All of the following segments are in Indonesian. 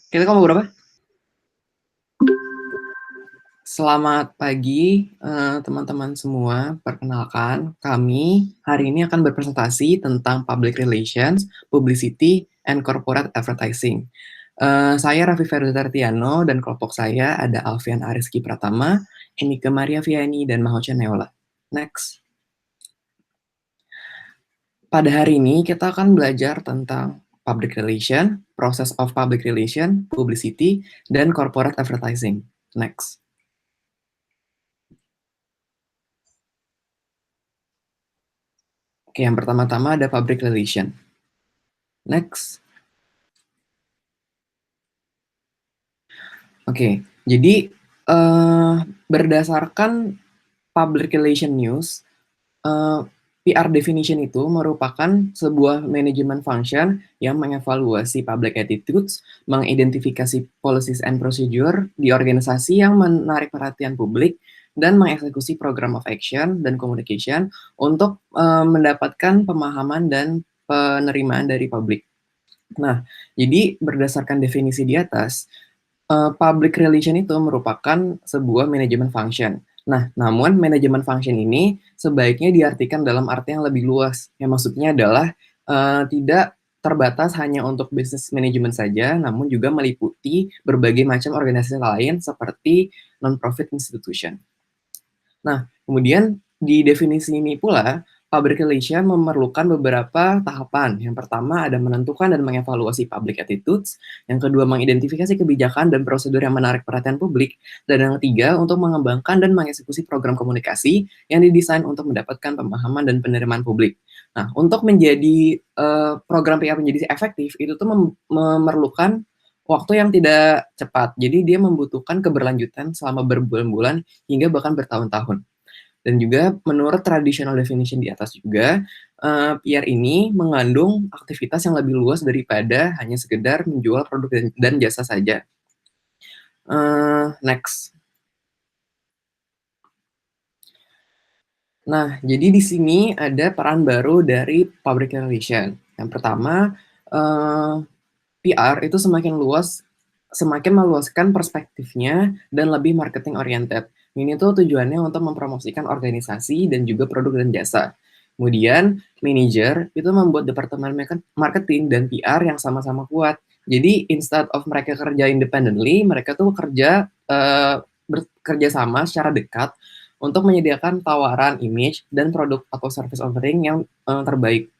Kita kelompok berapa? Selamat pagi, teman-teman semua. Perkenalkan, kami hari ini akan berpresentasi tentang public relations, publicity, and corporate advertising. Saya Raffi Feruza-Tartiano dan kelompok saya ada Alfian Ariski Pratama, Enika Maria Viani, dan Mahocha Neola. Next. Pada hari ini kita akan belajar tentang public relation, process of public relation, publicity, dan corporate advertising. Next. Oke, yang pertama-tama ada public relation. Next. Oke, jadi berdasarkan public relation news, PR definition itu merupakan sebuah manajemen function yang mengevaluasi public attitudes, mengidentifikasi policies and procedure di organisasi yang menarik perhatian publik, dan mengeksekusi program of action dan communication untuk mendapatkan pemahaman dan penerimaan dari publik. Nah, jadi berdasarkan definisi di atas, public relation itu merupakan sebuah manajemen function. Nah, namun manajemen function ini sebaiknya diartikan dalam arti yang lebih luas, yang maksudnya adalah, tidak terbatas hanya untuk business management saja, namun juga meliputi berbagai macam organisasi lain seperti non-profit institution. Nah, kemudian di definisi ini pula, public relation memerlukan beberapa tahapan. Yang pertama ada menentukan dan mengevaluasi public attitudes, yang kedua mengidentifikasi kebijakan dan prosedur yang menarik perhatian publik, dan yang ketiga untuk mengembangkan dan mengeksekusi program komunikasi yang didesain untuk mendapatkan pemahaman dan penerimaan publik. Nah, untuk menjadi program PR menjadi efektif, itu tuh memerlukan waktu yang tidak cepat. Jadi dia membutuhkan keberlanjutan selama berbulan-bulan hingga bahkan bertahun-tahun. Dan juga menurut traditional definition di atas juga, PR ini mengandung aktivitas yang lebih luas daripada hanya sekedar menjual produk dan jasa saja. Next. Nah, jadi di sini ada peran baru dari public relation. Yang pertama, PR itu semakin meluaskan perspektifnya dan lebih marketing oriented. Ini tuh tujuannya untuk mempromosikan organisasi dan juga produk dan jasa. Kemudian, manager itu membuat departemen marketing dan PR yang sama-sama kuat. Jadi, instead of mereka kerja independently, mereka tuh bekerja sama secara dekat untuk menyediakan tawaran image dan produk atau service offering yang terbaik.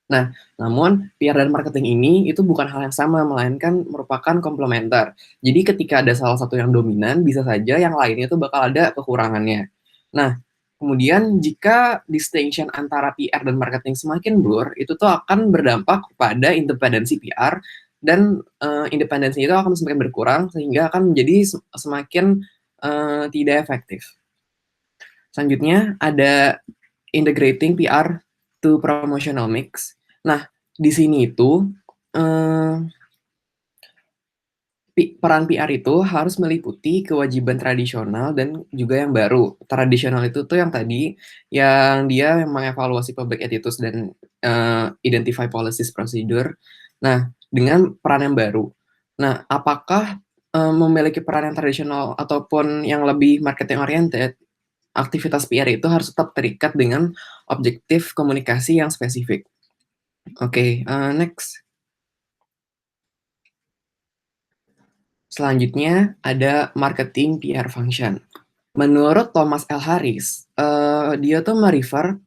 Nah, namun PR dan marketing ini itu bukan hal yang sama, melainkan merupakan komplementer. Jadi ketika ada salah satu yang dominan, bisa saja yang lainnya itu bakal ada kekurangannya. Nah, kemudian jika distinction antara PR dan marketing semakin blur, itu tuh akan berdampak pada independensi PR dan independensi itu akan semakin berkurang sehingga akan menjadi semakin tidak efektif. Selanjutnya ada integrating PR to promotional mix. Nah, di sini itu peran PR itu harus meliputi kewajiban tradisional dan juga yang baru. Tradisional itu tuh yang tadi, yang dia mengevaluasi public attitudes dan identify policies procedure. Nah, dengan peran yang baru. Nah, apakah memiliki peran yang tradisional ataupun yang lebih marketing oriented, aktivitas PR itu harus tetap terikat dengan objektif komunikasi yang spesifik. Oke, next. Selanjutnya ada marketing PR function. Menurut Thomas L. Harris, dia tuh merefer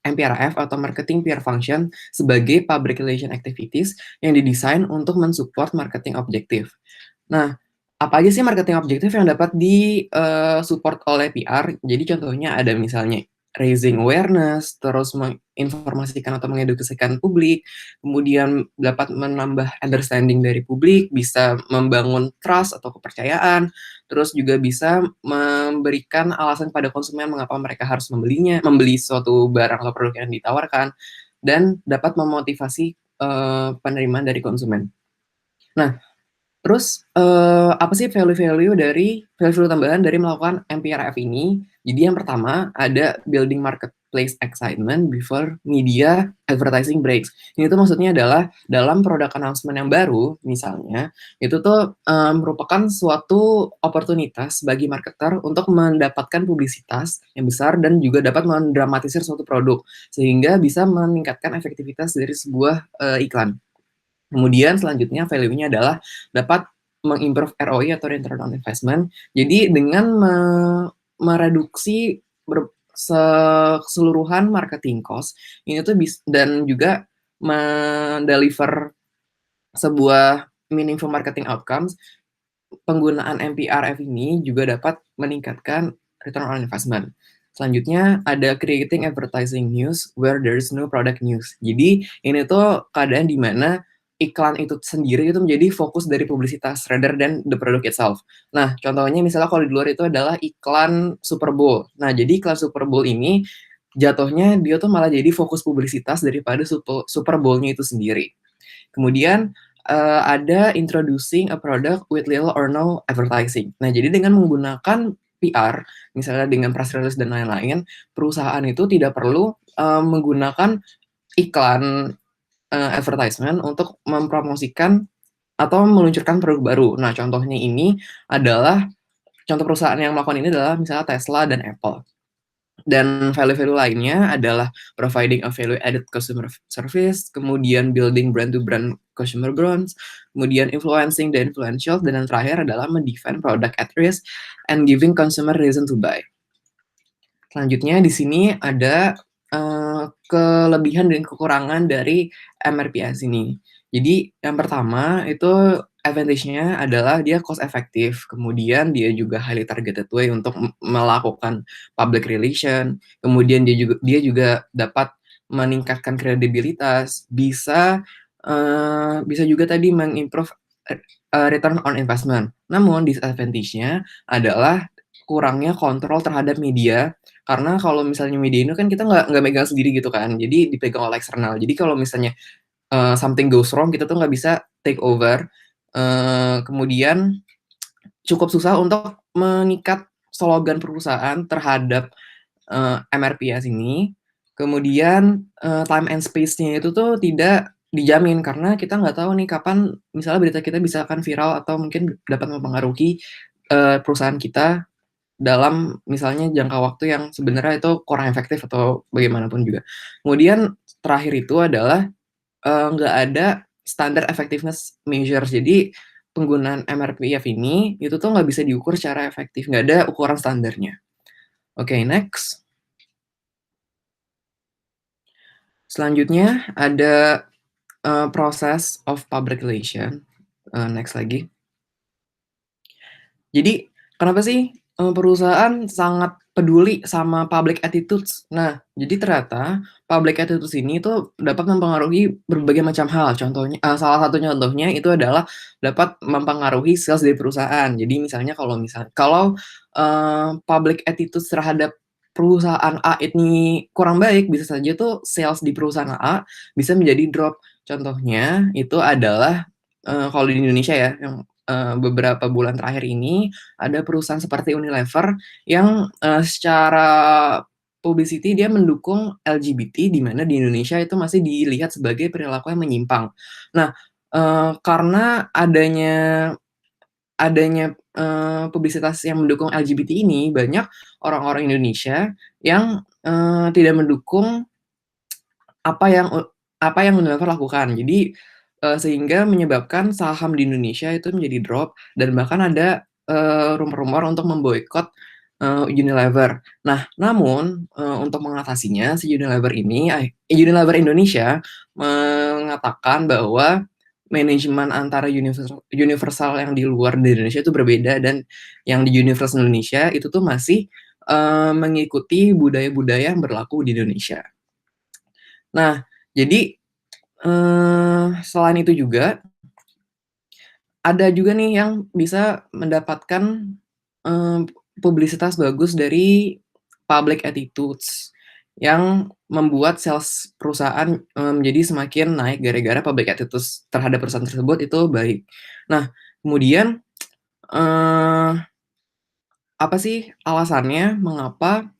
MPRF atau marketing PR function sebagai public relation activities yang didesain untuk mensupport marketing objektif. Nah, apa aja sih marketing objektif yang dapat support oleh PR? Jadi contohnya ada misalnya raising awareness, terus menginformasikan atau mengedukasikan publik, kemudian dapat menambah understanding dari publik, bisa membangun trust atau kepercayaan, terus juga bisa memberikan alasan pada konsumen mengapa mereka harus membeli suatu barang atau produk yang ditawarkan, dan dapat memotivasi penerimaan dari konsumen. Nah, Terus, apa sih value tambahan dari melakukan MPRF ini? Jadi yang pertama ada building marketplace excitement before media advertising breaks. Ini tuh maksudnya adalah dalam product announcement yang baru misalnya, itu tuh, merupakan suatu oportunitas bagi marketer untuk mendapatkan publisitas yang besar dan juga dapat mendramatisir suatu produk, sehingga bisa meningkatkan efektivitas dari sebuah, iklan. Kemudian selanjutnya value-nya adalah dapat mengimprove ROI atau return on investment. Jadi dengan mereduksi keseluruhan marketing cost, ini tuh dan juga mendeliver sebuah meaningful marketing outcomes, penggunaan MPRF ini juga dapat meningkatkan return on investment. Selanjutnya ada creating advertising news where there is no product news. Jadi ini tuh keadaan di mana iklan itu sendiri itu menjadi fokus dari publisitas rather than the product itself. Nah, contohnya misalnya kalau di luar itu adalah iklan Super Bowl. Nah, jadi iklan Super Bowl ini jatuhnya dia tuh malah jadi fokus publisitas daripada Super Bowl-nya itu sendiri. Kemudian ada introducing a product with little or no advertising. Nah, jadi dengan menggunakan PR, misalnya dengan press release dan lain-lain, perusahaan itu tidak perlu menggunakan iklan advertisement untuk mempromosikan atau meluncurkan produk baru. Nah, contohnya ini adalah contoh perusahaan yang melakukan ini adalah misalnya Tesla dan Apple. Dan value-value lainnya adalah providing a value added customer service, kemudian building brand to brand consumer bonds, kemudian influencing the influential, dan yang terakhir adalah mendefend product at risk and giving consumer reason to buy. Selanjutnya di sini ada kelebihan dan kekurangan dari MRPS ini. Jadi yang pertama itu advantage-nya adalah dia cost efektif, kemudian dia juga highly targeted way untuk melakukan public relation, kemudian dia juga dapat meningkatkan kredibilitas, bisa juga tadi mengimprove return on investment. Namun disadvantage-nya adalah kurangnya kontrol terhadap media, karena kalau misalnya media ini kan kita nggak megang sendiri gitu kan, jadi dipegang oleh eksternal. Jadi kalau misalnya something goes wrong, kita tuh nggak bisa take over. Kemudian cukup susah untuk mengikat slogan perusahaan terhadap MRPS ini. Kemudian time and space-nya itu tuh tidak dijamin karena kita nggak tahu nih kapan misalnya berita kita bisa akan viral atau mungkin dapat mempengaruhi perusahaan kita dalam misalnya jangka waktu yang sebenarnya itu kurang efektif atau bagaimanapun juga. Kemudian terakhir itu adalah nggak ada standar effectiveness measures. Jadi penggunaan MRPF ini itu tuh nggak bisa diukur secara efektif, nggak ada ukuran standarnya. Oke, next. Selanjutnya ada proses of public relation. Next lagi. Jadi, kenapa sih, perusahaan sangat peduli sama public attitudes? Nah, jadi ternyata public attitudes ini tuh dapat mempengaruhi berbagai macam hal. Contohnya salah satu contohnya itu adalah dapat mempengaruhi sales dari perusahaan. Jadi misalnya kalau public attitudes terhadap perusahaan A ini kurang baik, bisa saja tuh sales di perusahaan A bisa menjadi drop. Contohnya itu adalah, kalau di Indonesia ya, yang beberapa bulan terakhir ini ada perusahaan seperti Unilever yang, secara publicity dia mendukung LGBT, di mana di Indonesia itu masih dilihat sebagai perilaku yang menyimpang. Nah, karena adanya publisitas yang mendukung LGBT ini, banyak orang-orang Indonesia yang, tidak mendukung apa yang apa yang Unilever lakukan. Jadi, sehingga menyebabkan saham di Indonesia itu menjadi drop dan bahkan ada, rumor-rumor untuk memboikot, Unilever. Nah, namun, untuk mengatasinya si Unilever Indonesia mengatakan bahwa manajemen antara Universal yang di luar di Indonesia itu berbeda dan yang di Universal Indonesia itu tuh masih, mengikuti budaya-budaya yang berlaku di Indonesia. Nah, jadi, selain itu juga, ada juga nih yang bisa mendapatkan, eee, publisitas bagus dari public attitudes, yang membuat sales perusahaan, menjadi semakin naik gara-gara public attitudes terhadap perusahaan tersebut itu baik. Nah, Kemudian, eee, apa sih alasannya mengapa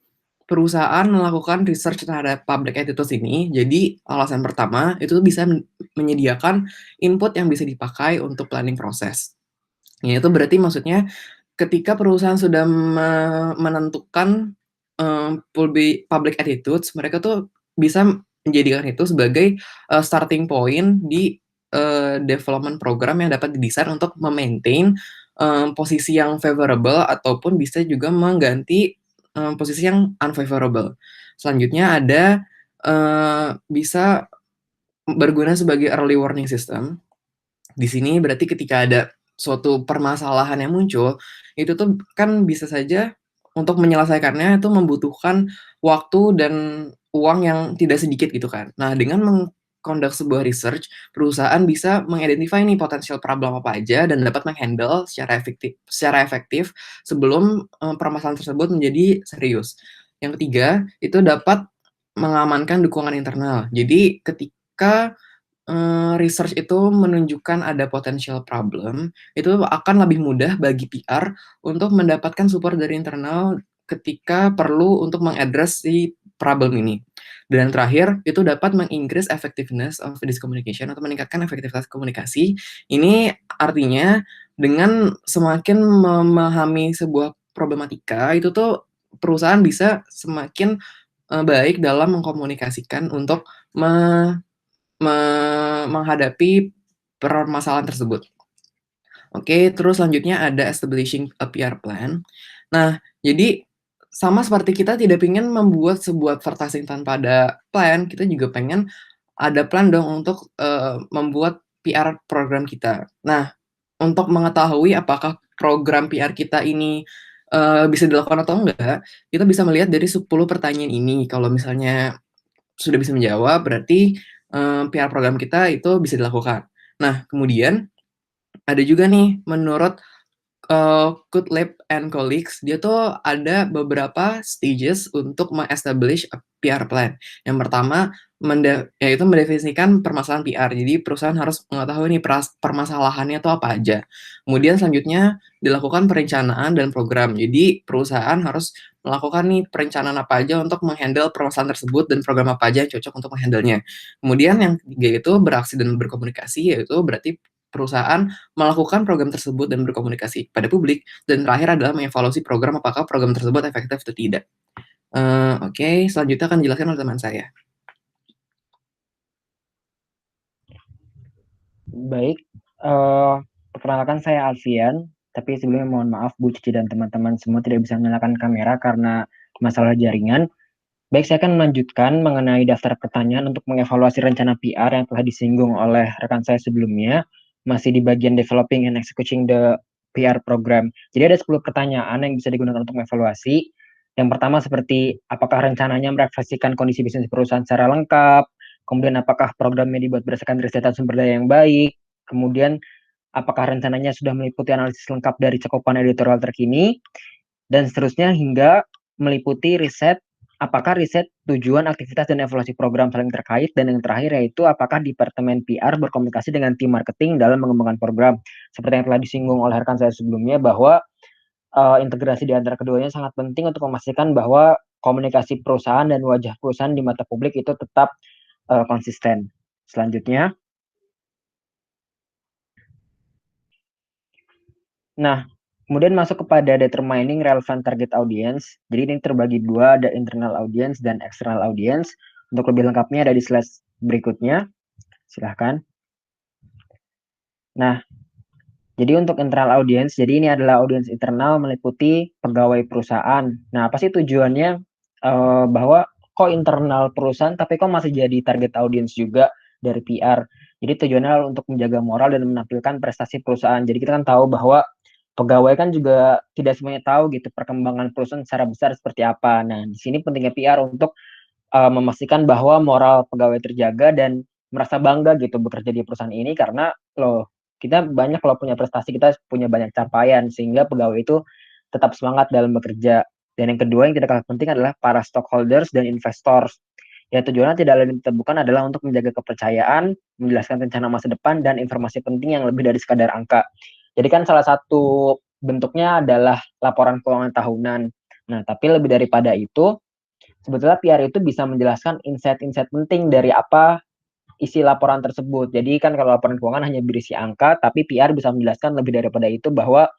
perusahaan melakukan research terhadap public attitudes ini? Jadi alasan pertama itu bisa menyediakan input yang bisa dipakai untuk planning proses. Ya itu berarti maksudnya ketika perusahaan sudah menentukan, public attitudes, mereka tuh bisa menjadikan itu sebagai, starting point di, development program yang dapat didesain untuk me-maintain, posisi yang favorable ataupun bisa juga mengganti, posisi yang unfavorable. Selanjutnya ada, bisa berguna sebagai early warning system. Di sini berarti ketika ada suatu permasalahan yang muncul, itu tuh kan bisa saja untuk menyelesaikannya itu membutuhkan waktu dan uang yang tidak sedikit gitu kan. Nah, dengan sebuah research, perusahaan bisa meng-identify nih potensial problem apa aja dan dapat meng-handle secara efektif sebelum, permasalahan tersebut menjadi serius. Yang ketiga, itu dapat mengamankan dukungan internal. Jadi ketika research itu menunjukkan ada potential problem, itu akan lebih mudah bagi PR untuk mendapatkan support dari internal ketika perlu untuk mengaddress si problem ini. Dan terakhir, itu dapat meng-increase effectiveness of this communication atau meningkatkan efektivitas komunikasi. Ini artinya dengan semakin memahami sebuah problematika, itu tuh perusahaan bisa semakin, baik dalam mengkomunikasikan untuk me Me menghadapi permasalahan tersebut. Oke, terus selanjutnya ada establishing a PR plan. Nah, jadi sama seperti kita tidak ingin membuat sebuah advertising tanpa ada plan, kita juga pengen ada plan dong untuk, membuat PR program kita. Nah, untuk mengetahui apakah program PR kita ini, bisa dilakukan atau enggak, kita bisa melihat dari 10 pertanyaan ini. Kalau misalnya sudah bisa menjawab, berarti, PR program kita itu bisa dilakukan. Nah, kemudian ada juga nih menurut, Gottlieb and Colleagues, dia tuh ada beberapa stages untuk me-establish a PR plan. Yang pertama, yaitu mendefinisikan permasalahan PR. Jadi perusahaan harus mengetahui nih permasalahannya itu apa aja. Kemudian selanjutnya dilakukan perencanaan dan program. Jadi perusahaan harus melakukan nih perencanaan apa aja untuk meng-handle permasalahan tersebut dan program apa aja yang cocok untuk meng-handle-nya. Kemudian yang ketiga itu beraksi dan berkomunikasi, yaitu berarti perusahaan melakukan program tersebut dan berkomunikasi pada publik, dan terakhir adalah mengevaluasi program apakah program tersebut efektif atau tidak. Oke, selanjutnya akan dijelaskan oleh teman saya. Baik, perkenalkan saya Alfian, tapi sebelumnya mohon maaf Bu Cici dan teman-teman semua tidak bisa menyalakan kamera karena masalah jaringan. Baik, saya akan melanjutkan mengenai daftar pertanyaan untuk mengevaluasi rencana PR yang telah disinggung oleh rekan saya sebelumnya, masih di bagian developing and executing the PR program. Jadi ada 10 pertanyaan yang bisa digunakan untuk mengevaluasi. Yang pertama seperti apakah rencananya merefleksikan kondisi bisnis perusahaan secara lengkap, kemudian apakah programnya dibuat berdasarkan riset dan sumber daya yang baik, kemudian apakah rencananya sudah meliputi analisis lengkap dari cakupan editorial terkini, dan seterusnya hingga meliputi riset, apakah riset tujuan, aktivitas, dan evaluasi program saling terkait, dan yang terakhir yaitu apakah Departemen PR berkomunikasi dengan tim marketing dalam mengembangkan program. Seperti yang telah disinggung oleh rekan saya sebelumnya bahwa integrasi di antara keduanya sangat penting untuk memastikan bahwa komunikasi perusahaan dan wajah perusahaan di mata publik itu tetap konsisten. Selanjutnya, nah, kemudian masuk kepada determining relevant target audience. Jadi ini terbagi dua, ada internal audience dan external audience. Untuk lebih lengkapnya ada di slide berikutnya. Silahkan. Nah, jadi untuk internal audience, jadi ini adalah audiens internal meliputi pegawai perusahaan. Nah, apa sih tujuannya? Bahwa kok internal perusahaan, tapi kok masih jadi target audiens juga dari PR. Jadi tujuannya adalah untuk menjaga moral dan menampilkan prestasi perusahaan. Jadi kita kan tahu bahwa pegawai kan juga tidak semuanya tahu gitu perkembangan perusahaan secara besar seperti apa. Nah, di sini pentingnya PR untuk memastikan bahwa moral pegawai terjaga dan merasa bangga gitu bekerja di perusahaan ini karena loh kita banyak kalau punya prestasi, kita punya banyak capaian sehingga pegawai itu tetap semangat dalam bekerja. Dan yang kedua yang tidak kalah penting adalah para stockholders dan investors. Ya tujuannya tidak lain bukan adalah untuk menjaga kepercayaan, menjelaskan rencana masa depan dan informasi penting yang lebih dari sekadar angka. Jadi kan salah satu bentuknya adalah laporan keuangan tahunan. Nah, tapi lebih daripada itu, sebetulnya PR itu bisa menjelaskan insight-insight penting dari apa isi laporan tersebut. Jadi kan kalau laporan keuangan hanya berisi angka, tapi PR bisa menjelaskan lebih daripada itu bahwa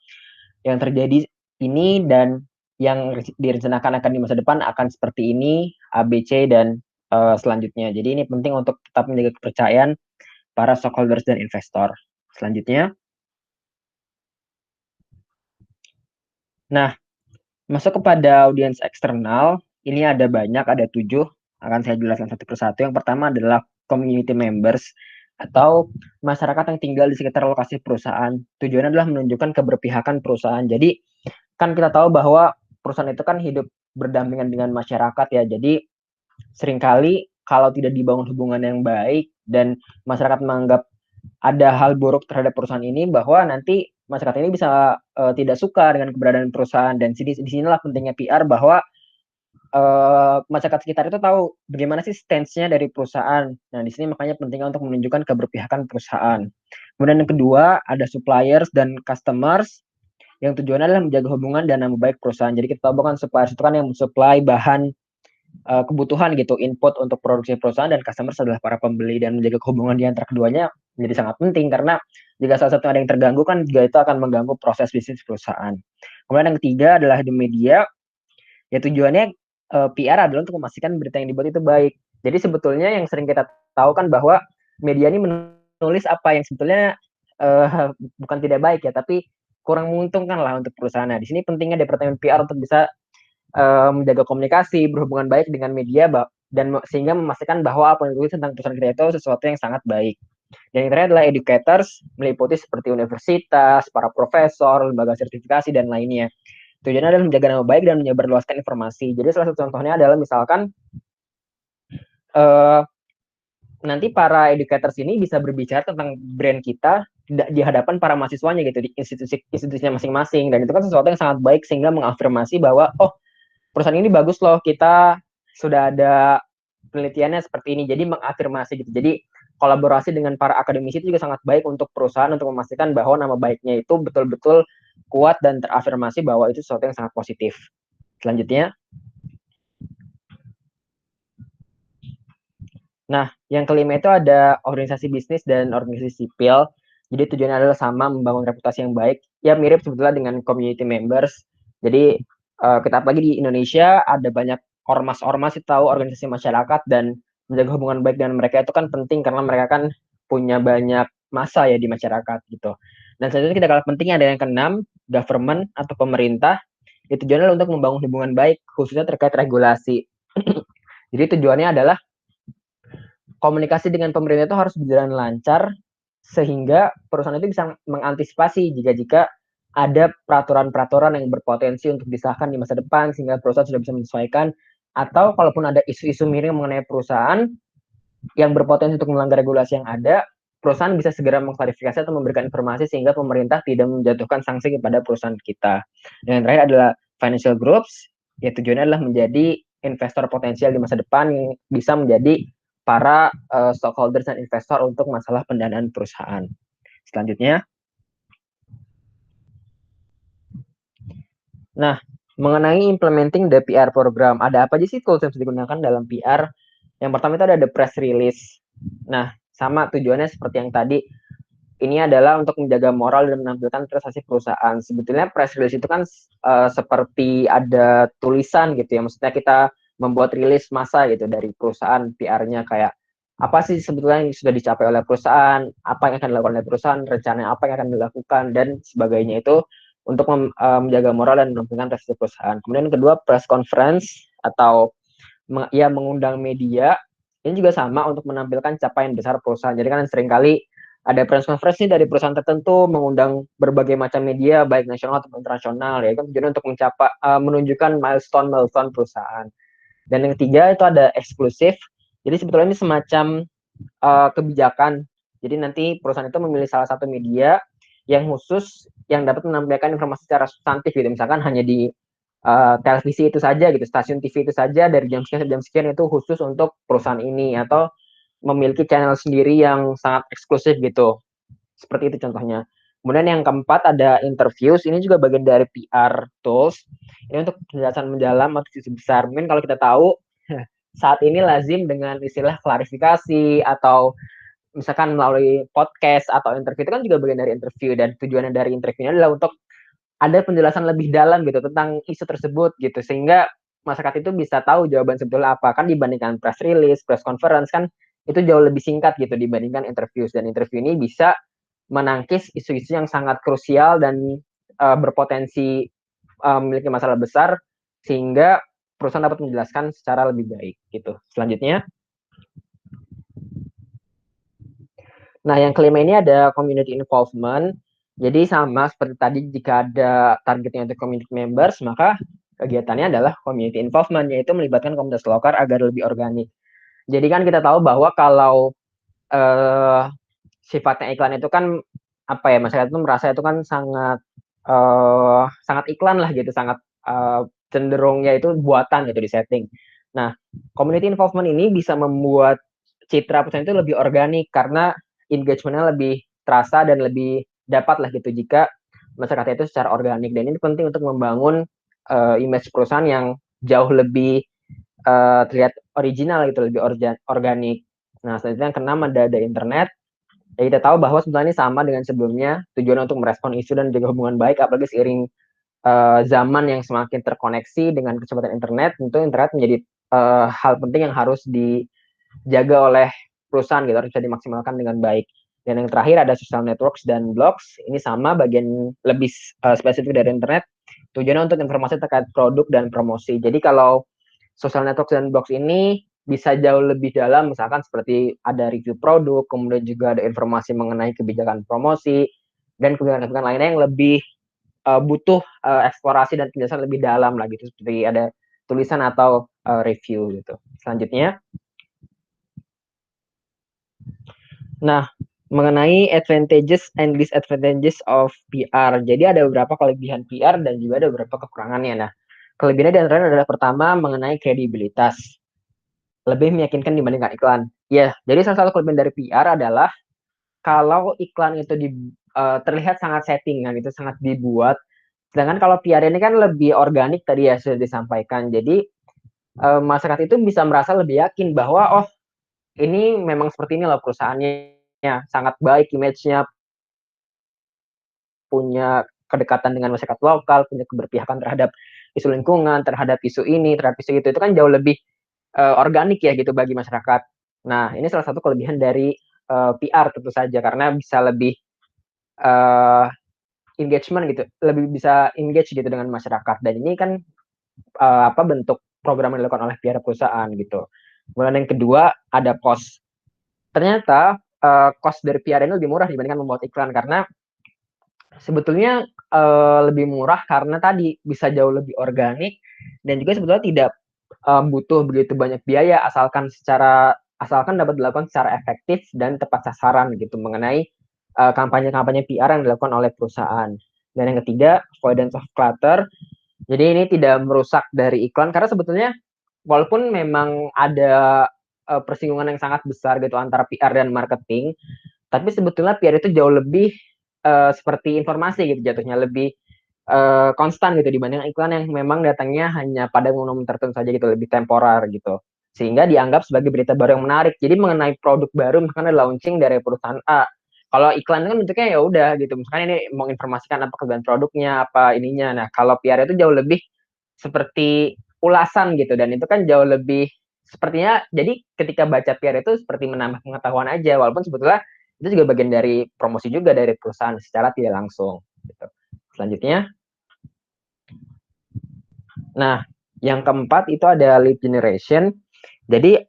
yang terjadi ini dan yang direncanakan akan di masa depan akan seperti ini, A, B, C, dan selanjutnya. Jadi ini penting untuk tetap menjaga kepercayaan para stockholders dan investor. Selanjutnya, nah, masuk kepada audiens eksternal, ini ada banyak, ada 7, akan saya jelaskan satu persatu. Yang pertama adalah community members atau masyarakat yang tinggal di sekitar lokasi perusahaan. Tujuannya adalah menunjukkan keberpihakan perusahaan. Jadi kan kita tahu bahwa perusahaan itu kan hidup berdampingan dengan masyarakat ya. Jadi seringkali kalau tidak dibangun hubungan yang baik dan masyarakat menganggap ada hal buruk terhadap perusahaan ini, bahwa nanti masyarakat ini bisa tidak suka dengan keberadaan perusahaan. Dan di sinilah pentingnya PR, bahwa masyarakat sekitar itu tahu bagaimana sih stance-nya dari perusahaan. Nah, di sini makanya pentingnya untuk menunjukkan keberpihakan perusahaan. Kemudian yang kedua, ada suppliers dan customers yang tujuannya adalah menjaga hubungan dan nama baik perusahaan. Jadi kita tahu kan suppliers itu kan yang mensuplai bahan kebutuhan gitu, input untuk produksi perusahaan, dan customers adalah para pembeli, dan menjaga hubungan di antara keduanya menjadi sangat penting karena jika salah satu ada yang terganggu kan juga itu akan mengganggu proses bisnis perusahaan. Kemudian yang ketiga adalah di media, ya tujuannya PR adalah untuk memastikan berita yang dibuat itu baik. Jadi sebetulnya yang sering kita tahu kan bahwa media ini menulis apa yang sebetulnya bukan tidak baik ya, tapi kurang menguntungkan lah untuk perusahaan. Nah, di sini pentingnya departemen PR untuk bisa menjaga komunikasi, berhubungan baik dengan media, dan sehingga memastikan bahwa apa yang ditulis tentang perusahaan kita itu sesuatu yang sangat baik. Dan yang terakhir adalah educators, meliputi seperti universitas, para profesor, lembaga sertifikasi, dan lainnya. Tujuannya adalah menjaga nama baik dan menyebarluaskan informasi. Jadi salah satu contohnya adalah misalkan nanti para educators ini bisa berbicara tentang brand kita di hadapan para mahasiswanya gitu, di institusinya masing-masing, dan itu kan sesuatu yang sangat baik sehingga mengafirmasi bahwa oh, perusahaan ini bagus loh, kita sudah ada penelitiannya seperti ini, jadi mengafirmasi gitu. Jadi kolaborasi dengan para akademisi itu juga sangat baik untuk perusahaan untuk memastikan bahwa nama baiknya itu betul-betul kuat dan terafirmasi bahwa itu sesuatu yang sangat positif. Selanjutnya, nah yang kelima itu ada organisasi bisnis dan organisasi sipil. Jadi tujuannya adalah sama, membangun reputasi yang baik. Ya mirip sebetulnya dengan community members. Jadi kita apalagi di Indonesia ada banyak ormas-ormas itu tahu, organisasi masyarakat, dan menjaga hubungan baik dengan mereka itu kan penting karena mereka kan punya banyak masa ya di masyarakat gitu. Dan selanjutnya tidak kalah penting ada yang keenam, government atau pemerintah. Itu tujuannya untuk membangun hubungan baik khususnya terkait regulasi. Jadi tujuannya adalah komunikasi dengan pemerintah itu harus berjalan lancar sehingga perusahaan itu bisa mengantisipasi jika ada peraturan-peraturan yang berpotensi untuk disahkan di masa depan sehingga perusahaan sudah bisa menyesuaikan, atau kalaupun ada isu-isu miring mengenai perusahaan yang berpotensi untuk melanggar regulasi yang ada, perusahaan bisa segera mengklarifikasi atau memberikan informasi sehingga pemerintah tidak menjatuhkan sanksi kepada perusahaan kita. Dan yang terakhir adalah financial groups, ya tujuannya adalah menjadi investor potensial di masa depan yang bisa menjadi para stockholders dan investor untuk masalah pendanaan perusahaan. Selanjutnya, nah, mengenai implementing the PR program, ada apa aja sih tools yang bisa digunakan dalam PR? Yang pertama itu ada the press release. Nah, sama tujuannya seperti yang tadi, ini adalah untuk menjaga moral dan menampilkan prestasi perusahaan. Sebetulnya press release itu kan seperti ada tulisan gitu ya, maksudnya kita membuat rilis massa gitu dari perusahaan, PR-nya kayak apa sih sebetulnya yang sudah dicapai oleh perusahaan, apa yang akan dilakukan oleh perusahaan, rencana apa yang akan dilakukan, dan sebagainya itu untuk menjaga moral dan menampilkan prestasi perusahaan. Kemudian kedua, press conference atau ya mengundang media, ini juga sama untuk menampilkan capaian besar perusahaan. Jadi kan seringkali ada press conference dari perusahaan tertentu mengundang berbagai macam media baik nasional atau internasional ya kan, tujuannya untuk menunjukkan milestone perusahaan. Dan yang ketiga itu ada eksklusif. Jadi sebetulnya ini semacam kebijakan. Jadi nanti perusahaan itu memilih salah satu media yang khusus yang dapat menampilkan informasi secara substantif gitu. Misalkan hanya di televisi itu saja gitu, stasiun TV itu saja dari jam sekian sampai jam sekian itu khusus untuk perusahaan ini, atau memiliki channel sendiri yang sangat eksklusif gitu. Seperti itu contohnya. Kemudian yang keempat ada interviews, ini juga bagian dari PR tools. Ini untuk penjelasan mendalam atau isu besar. Mungkin kalau kita tahu saat ini lazim dengan istilah klarifikasi atau misalkan melalui podcast atau interview itu kan juga bagian dari interview, dan tujuannya dari interviewnya adalah untuk ada penjelasan lebih dalam gitu tentang isu tersebut gitu, sehingga masyarakat itu bisa tahu jawaban sebetulnya apa, kan dibandingkan press release, press conference kan itu jauh lebih singkat gitu dibandingkan interview, dan interview ini bisa menangkis isu-isu yang sangat krusial dan berpotensi memiliki masalah besar, sehingga perusahaan dapat menjelaskan secara lebih baik gitu. Selanjutnya, nah yang kelima ini ada community involvement. Jadi sama seperti tadi, jika ada targetnya untuk community members, maka kegiatannya adalah community involvement, yaitu melibatkan komunitas lokal agar lebih organik. Jadi kan kita tahu bahwa kalau sifatnya iklan itu kan apa ya, masyarakat itu merasa itu kan sangat iklan lah gitu, sangat cenderungnya itu buatan gitu, di setting. Nah, community involvement ini bisa membuat citra perusahaan itu lebih organik karena engagement-nya lebih terasa dan lebih dapat lah gitu jika masyarakat itu secara organik, dan ini penting untuk membangun image perusahaan yang jauh lebih terlihat original gitu, lebih organik. Nah, selanjutnya yang keenam ada internet. Ya kita tahu bahwa sebenarnya ini sama dengan sebelumnya, tujuan untuk merespon isu dan jaga hubungan baik, apalagi seiring zaman yang semakin terkoneksi dengan kecepatan internet, tentu internet menjadi hal penting yang harus dijaga oleh perusahaan gitu, harus bisa dimaksimalkan dengan baik. Dan yang terakhir ada social networks dan blogs, ini sama bagian lebih spesifik dari internet, tujuannya untuk informasi terkait produk dan promosi. Jadi kalau social network dan blogs ini bisa jauh lebih dalam, misalkan seperti ada review produk, kemudian juga ada informasi mengenai kebijakan promosi, dan kebijakan-kebijakan lainnya yang lebih butuh eksplorasi dan penjelasan lebih dalam lah gitu, seperti ada tulisan atau review gitu. Selanjutnya, nah mengenai advantages and disadvantages of PR. Jadi ada beberapa kelebihan PR dan juga ada beberapa kekurangannya. Nah, kelebihannya di antaranya adalah pertama mengenai kredibilitas, lebih meyakinkan dibandingkan iklan. Ya, jadi salah satu kelebihan dari PR adalah kalau iklan itu terlihat sangat settingan gitu, sangat dibuat. Sedangkan kalau PR ini kan lebih organik tadi ya sudah disampaikan. Jadi masyarakat itu bisa merasa lebih yakin bahwa oh ini memang seperti ini loh perusahaannya, sangat baik image-nya, punya kedekatan dengan masyarakat lokal, punya keberpihakan terhadap isu lingkungan, terhadap isu ini, terhadap isu itu kan jauh lebih organik ya gitu bagi masyarakat. Nah, ini salah satu kelebihan dari PR tentu saja, karena bisa lebih eee, engagement gitu, lebih bisa engage gitu dengan masyarakat, dan ini kan bentuk program yang dilakukan oleh pihak perusahaan gitu. Kemudian yang kedua ada cost. Ternyata cost dari PR ini lebih murah dibandingkan membuat iklan, karena sebetulnya lebih murah karena tadi bisa jauh lebih organik, dan juga sebetulnya tidak butuh begitu banyak biaya, asalkan dapat dilakukan secara efektif dan tepat sasaran gitu mengenai kampanye-kampanye PR yang dilakukan oleh perusahaan. Dan yang ketiga, avoidance of clutter. Jadi ini tidak merusak dari iklan, karena sebetulnya walaupun memang ada persinggungan yang sangat besar gitu antara PR dan marketing, tapi sebetulnya PR itu jauh lebih seperti informasi gitu jatuhnya, lebih konstan gitu dibanding iklan yang memang datangnya hanya pada momen tertentu saja gitu, lebih temporer gitu. Sehingga dianggap sebagai berita baru yang menarik. Jadi mengenai produk baru misalkan ada launching dari perusahaan A. Kalau iklan kan bentuknya ya udah gitu, misalkan ini menginformasikan apa kelebihan produknya, apa ininya. Nah, kalau PR itu jauh lebih seperti ulasan gitu, dan itu kan jauh lebih sepertinya, jadi ketika baca PR itu seperti menambah pengetahuan aja, walaupun sebetulnya itu juga bagian dari promosi juga dari perusahaan secara tidak langsung gitu. Selanjutnya, nah yang keempat itu ada lead generation. Jadi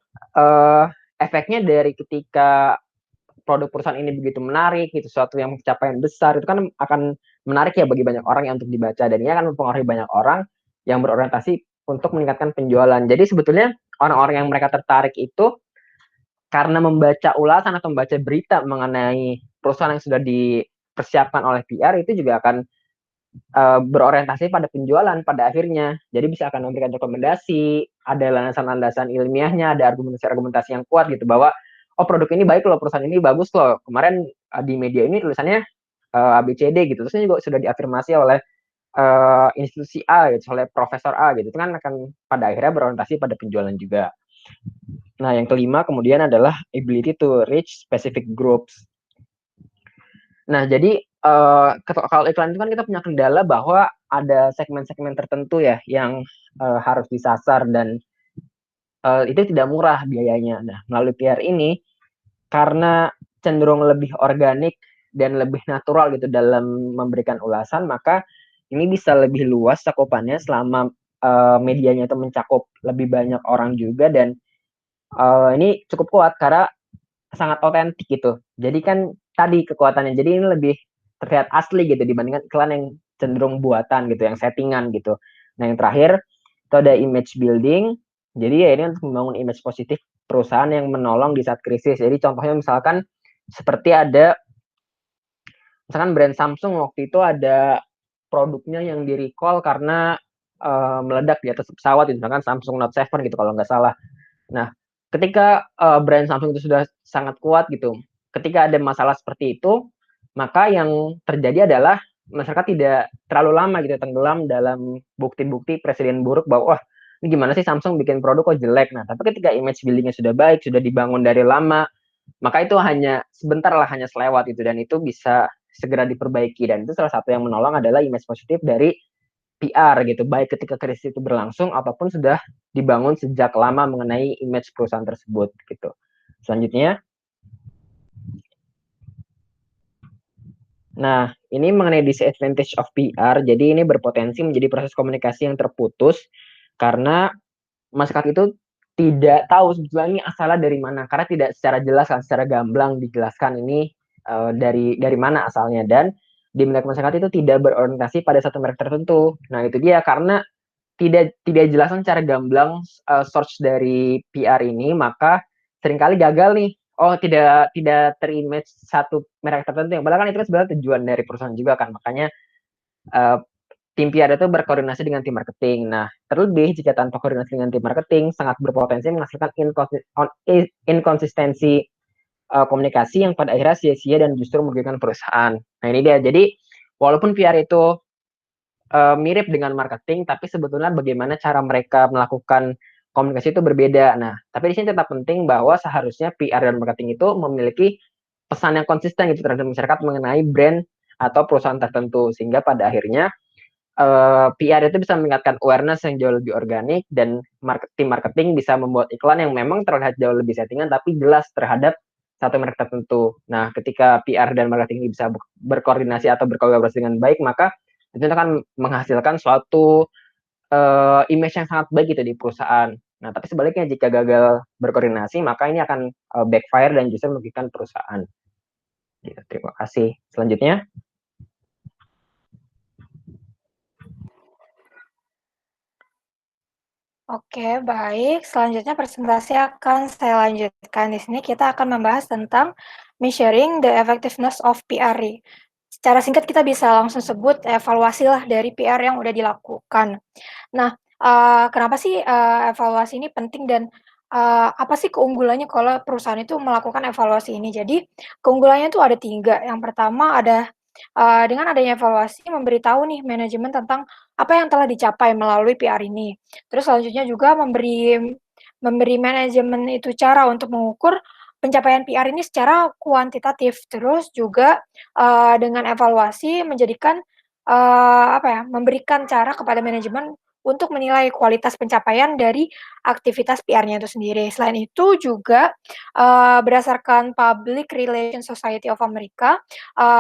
efeknya dari ketika produk perusahaan ini begitu menarik, itu suatu yang pencapaian besar, itu kan akan menarik ya bagi banyak orang yang untuk dibaca, dan ini akan mempengaruhi banyak orang yang berorientasi untuk meningkatkan penjualan. Jadi sebetulnya orang-orang yang mereka tertarik itu karena membaca ulasan atau membaca berita mengenai perusahaan yang sudah dipersiapkan oleh PR, itu juga akan berorientasi pada penjualan pada akhirnya. Jadi bisa akan memberikan rekomendasi, ada landasan-landasan ilmiahnya, ada argumentasi-argumentasi yang kuat gitu bahwa oh produk ini baik loh, perusahaan ini bagus loh. Kemarin di media ini tulisannya ABCD gitu, terus ini juga sudah diafirmasi oleh institusi A gitu, oleh profesor A gitu, itu kan akan pada akhirnya berorientasi pada penjualan juga. Nah, yang kelima kemudian adalah ability to reach specific groups. Nah, jadi kalau iklan itu kan kita punya kendala bahwa ada segmen-segmen tertentu ya yang harus disasar dan itu tidak murah biayanya. Nah, melalui PR ini karena cenderung lebih organik dan lebih natural gitu dalam memberikan ulasan, maka ini bisa lebih luas cakupannya selama medianya itu mencakup lebih banyak orang juga dan ini cukup kuat karena sangat otentik gitu. Jadi kan tadi kekuatannya, jadi ini lebih terlihat asli gitu dibandingkan iklan yang cenderung buatan gitu, yang settingan gitu. Nah, yang terakhir itu ada image building. Jadi ya ini untuk membangun image positif perusahaan yang menolong di saat krisis. Jadi contohnya misalkan seperti ada misalkan brand Samsung waktu itu ada produknya yang di-recall karena meledak di atas pesawat, misalkan Samsung Note 7 gitu kalau nggak salah. Nah, ketika brand Samsung itu sudah sangat kuat gitu, ketika ada masalah seperti itu, maka yang terjadi adalah masyarakat tidak terlalu lama gitu tenggelam dalam bukti-bukti presiden buruk bahwa, "Wah, ini gimana sih Samsung bikin produk kok jelek?" Nah, tapi ketika image building-nya sudah baik, sudah dibangun dari lama, maka itu hanya sebentar lah, hanya selewat gitu dan itu bisa segera diperbaiki dan itu salah satu yang menolong adalah image positif dari PR gitu, baik ketika krisis itu berlangsung ataupun sudah dibangun sejak lama mengenai image perusahaan tersebut gitu. Selanjutnya, nah ini mengenai disadvantage of PR, jadi ini berpotensi menjadi proses komunikasi yang terputus karena masyarakat itu tidak tahu sebetulnya ini asalnya dari mana, karena tidak secara jelas kan, secara gamblang dijelaskan ini dari mana asalnya dan di minat masyarakat itu tidak berorientasi pada satu merek tertentu. Nah itu dia karena tidak jelaskan secara gamblang source dari PR ini, maka seringkali gagal nih. Oh, tidak tidak ter-image satu merek tertentu yang padahal kan itu kan sebenarnya tujuan dari perusahaan juga kan. Makanya uh, tim PR itu berkoordinasi dengan tim marketing. Nah, terlebih jika tanpa koordinasi dengan tim marketing sangat berpotensi menghasilkan inkonsistensi komunikasi yang pada akhirnya sia-sia dan justru merugikan perusahaan. Nah, ini dia. Jadi, walaupun PR itu mirip dengan marketing, tapi sebetulnya bagaimana cara mereka melakukan komunikasi itu berbeda. Nah, tapi di sini tetap penting bahwa seharusnya PR dan marketing itu memiliki pesan yang konsisten gitu terhadap masyarakat mengenai brand atau perusahaan tertentu, sehingga pada akhirnya PR itu bisa meningkatkan awareness yang jauh lebih organik dan tim marketing bisa membuat iklan yang memang terlihat jauh lebih settingan tapi jelas terhadap satu merek tertentu. Nah, ketika PR dan marketing ini bisa berkoordinasi atau berkolaborasi dengan baik, maka itu akan menghasilkan suatu image yang sangat baik gitu di perusahaan. Nah, tapi sebaliknya jika gagal berkoordinasi, maka ini akan backfire dan justru merugikan perusahaan. Gitu, terima kasih. Selanjutnya. Oke, baik. Selanjutnya presentasi akan saya lanjutkan. Di sini kita akan membahas tentang measuring the effectiveness of PR. Secara singkat kita bisa langsung sebut evaluasi lah dari PR yang udah dilakukan. Nah, kenapa sih evaluasi ini penting dan apa sih keunggulannya kalau perusahaan itu melakukan evaluasi ini? Jadi keunggulannya itu ada 3. Yang pertama ada dengan adanya evaluasi memberitahu nih manajemen tentang apa yang telah dicapai melalui PR ini. Terus selanjutnya juga memberi memberi manajemen itu cara untuk mengukur pencapaian PR ini secara kuantitatif. Terus juga, dengan evaluasi menjadikan, apa ya, memberikan cara kepada manajemen untuk menilai kualitas pencapaian dari aktivitas PR-nya itu sendiri. Selain itu juga, berdasarkan Public Relations Society of America,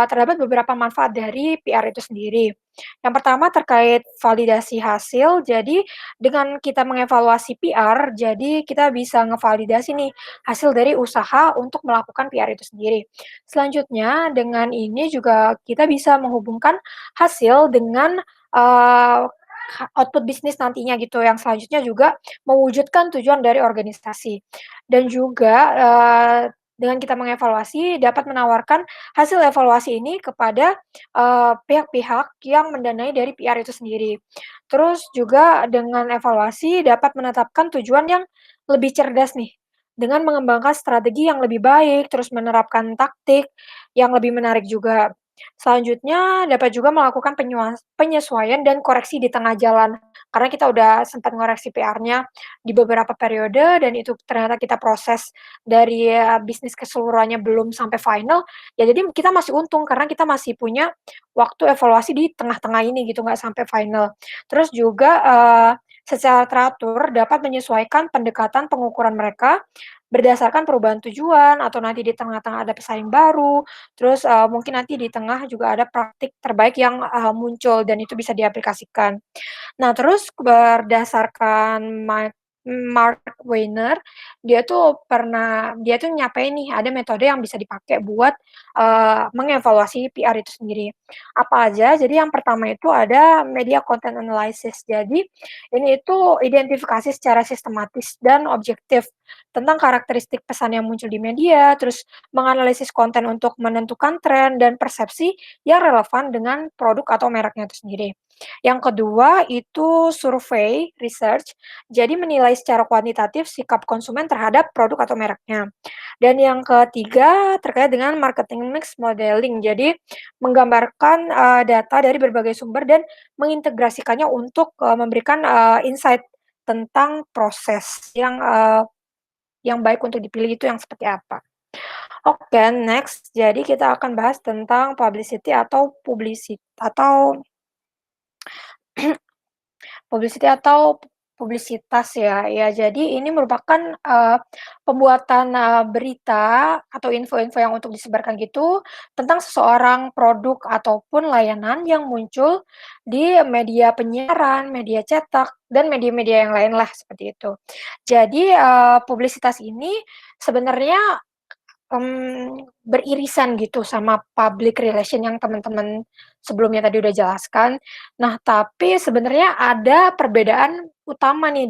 terdapat beberapa manfaat dari PR itu sendiri. Yang pertama terkait validasi hasil, jadi dengan kita mengevaluasi PR, jadi kita bisa ngevalidasi nih hasil dari usaha untuk melakukan PR itu sendiri. Selanjutnya dengan ini juga kita bisa menghubungkan hasil dengan, output bisnis nantinya gitu, yang selanjutnya juga mewujudkan tujuan dari organisasi. Dan juga, dengan kita mengevaluasi dapat menawarkan hasil evaluasi ini kepada, pihak-pihak yang mendanai dari PR itu sendiri. Terus juga dengan evaluasi dapat menetapkan tujuan yang lebih cerdas nih, dengan mengembangkan strategi yang lebih baik, terus menerapkan taktik yang lebih menarik juga. Selanjutnya dapat juga melakukan penyesuaian dan koreksi di tengah jalan, karena kita udah sempat ngoreksi PR-nya di beberapa periode dan itu ternyata kita proses dari, bisnis keseluruhannya belum sampai final, ya jadi kita masih untung karena kita masih punya waktu evaluasi di tengah-tengah ini gitu, nggak sampai final. Terus juga, secara teratur dapat menyesuaikan pendekatan pengukuran mereka berdasarkan perubahan tujuan atau nanti di tengah-tengah ada pesaing baru, terus, mungkin nanti di tengah juga ada praktik terbaik yang, muncul dan itu bisa diaplikasikan. Nah, terus berdasarkan Mark Weiner, dia tuh nyampein nih, ada metode yang bisa dipakai buat, mengevaluasi PR itu sendiri. Apa aja? Jadi yang pertama itu ada media content analysis. Jadi, ini itu identifikasi secara sistematis dan objektif tentang karakteristik pesan yang muncul di media, terus menganalisis konten untuk menentukan tren dan persepsi yang relevan dengan produk atau mereknya itu sendiri. Yang kedua itu survei research, jadi menilai secara kuantitatif sikap konsumen terhadap produk atau mereknya. Dan yang ketiga terkait dengan marketing mix modeling, jadi menggambarkan, data dari berbagai sumber dan mengintegrasikannya untuk, memberikan, insight tentang proses yang baik untuk dipilih itu yang seperti apa. Oke, next. Jadi kita akan bahas tentang publicity atau publicity atau publisitas ya. Ya, jadi ini merupakan, pembuatan, berita atau info-info yang untuk disebarkan gitu, tentang seseorang, produk, ataupun layanan yang muncul di media penyiaran, media cetak, dan media-media yang lain lah, seperti itu. Jadi, publisitas ini sebenarnya beririsan gitu sama public relation yang teman-teman sebelumnya tadi udah jelaskan. Nah, tapi sebenarnya ada perbedaan utama nih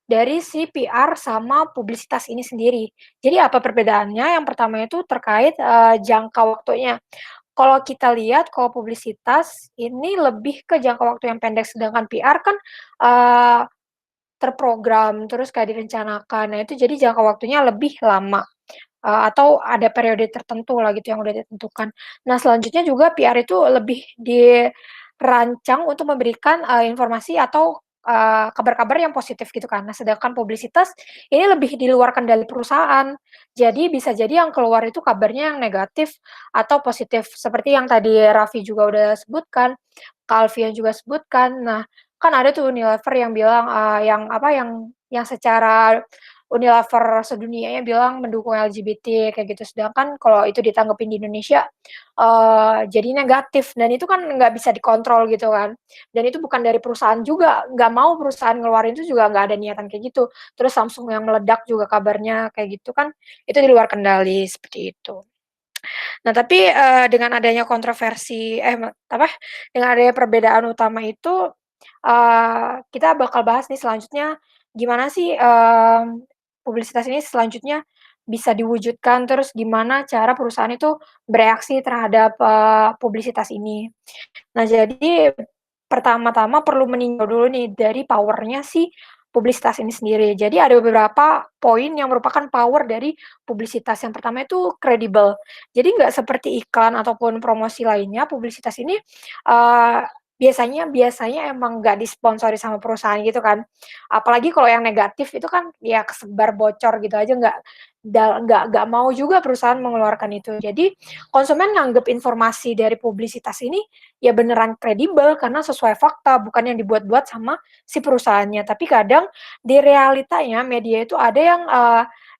dari si PR sama publisitas ini sendiri. Jadi apa perbedaannya? Yang pertama itu terkait, jangka waktunya. Kalau kita lihat kalau publisitas ini lebih ke jangka waktu yang pendek, sedangkan PR kan, eee, terprogram, terus kayak direncanakan. Nah, itu jadi jangka waktunya lebih lama. Atau ada periode tertentu lah gitu yang udah ditentukan. Nah, selanjutnya juga PR itu lebih dirancang untuk memberikan, informasi atau, kabar-kabar yang positif gitu kan. Nah, sedangkan publisitas ini lebih di luar kendali perusahaan. Jadi bisa jadi yang keluar itu kabarnya yang negatif atau positif. Seperti yang tadi Raffi juga udah sebutkan, Kak Alfian juga sebutkan. Nah, kan ada tuh Unilever yang bilang, yang apa, yang secara Unilever sedunianya bilang mendukung LGBT kayak gitu, sedangkan kalau itu ditanggepin di Indonesia, jadi negatif dan itu kan nggak bisa dikontrol gitu kan, dan itu bukan dari perusahaan juga, nggak mau perusahaan ngeluarin itu juga nggak ada niatan kayak gitu. Terus Samsung yang meledak juga kabarnya kayak gitu kan, itu di luar kendali, seperti itu. Nah tapi, dengan adanya kontroversi dengan adanya perbedaan utama itu, kita bakal bahas nih selanjutnya, gimana sih, publisitas ini selanjutnya bisa diwujudkan, terus gimana cara perusahaan itu bereaksi terhadap, publisitas ini. Nah, jadi pertama-tama perlu meninjau dulu nih dari power-nya si publisitas ini sendiri. Jadi ada beberapa poin yang merupakan power dari publisitas. Yang pertama itu kredibel. Jadi nggak seperti iklan ataupun promosi lainnya, publisitas ini, eee, biasanya biasanya emang nggak disponsori sama perusahaan gitu kan. Apalagi kalau yang negatif itu kan ya kesebar bocor gitu aja, nggak mau juga perusahaan mengeluarkan itu. Jadi konsumen nganggep informasi dari publisitas ini ya beneran kredibel karena sesuai fakta, bukan yang dibuat-buat sama si perusahaannya. Tapi kadang di realitanya media itu ada yang,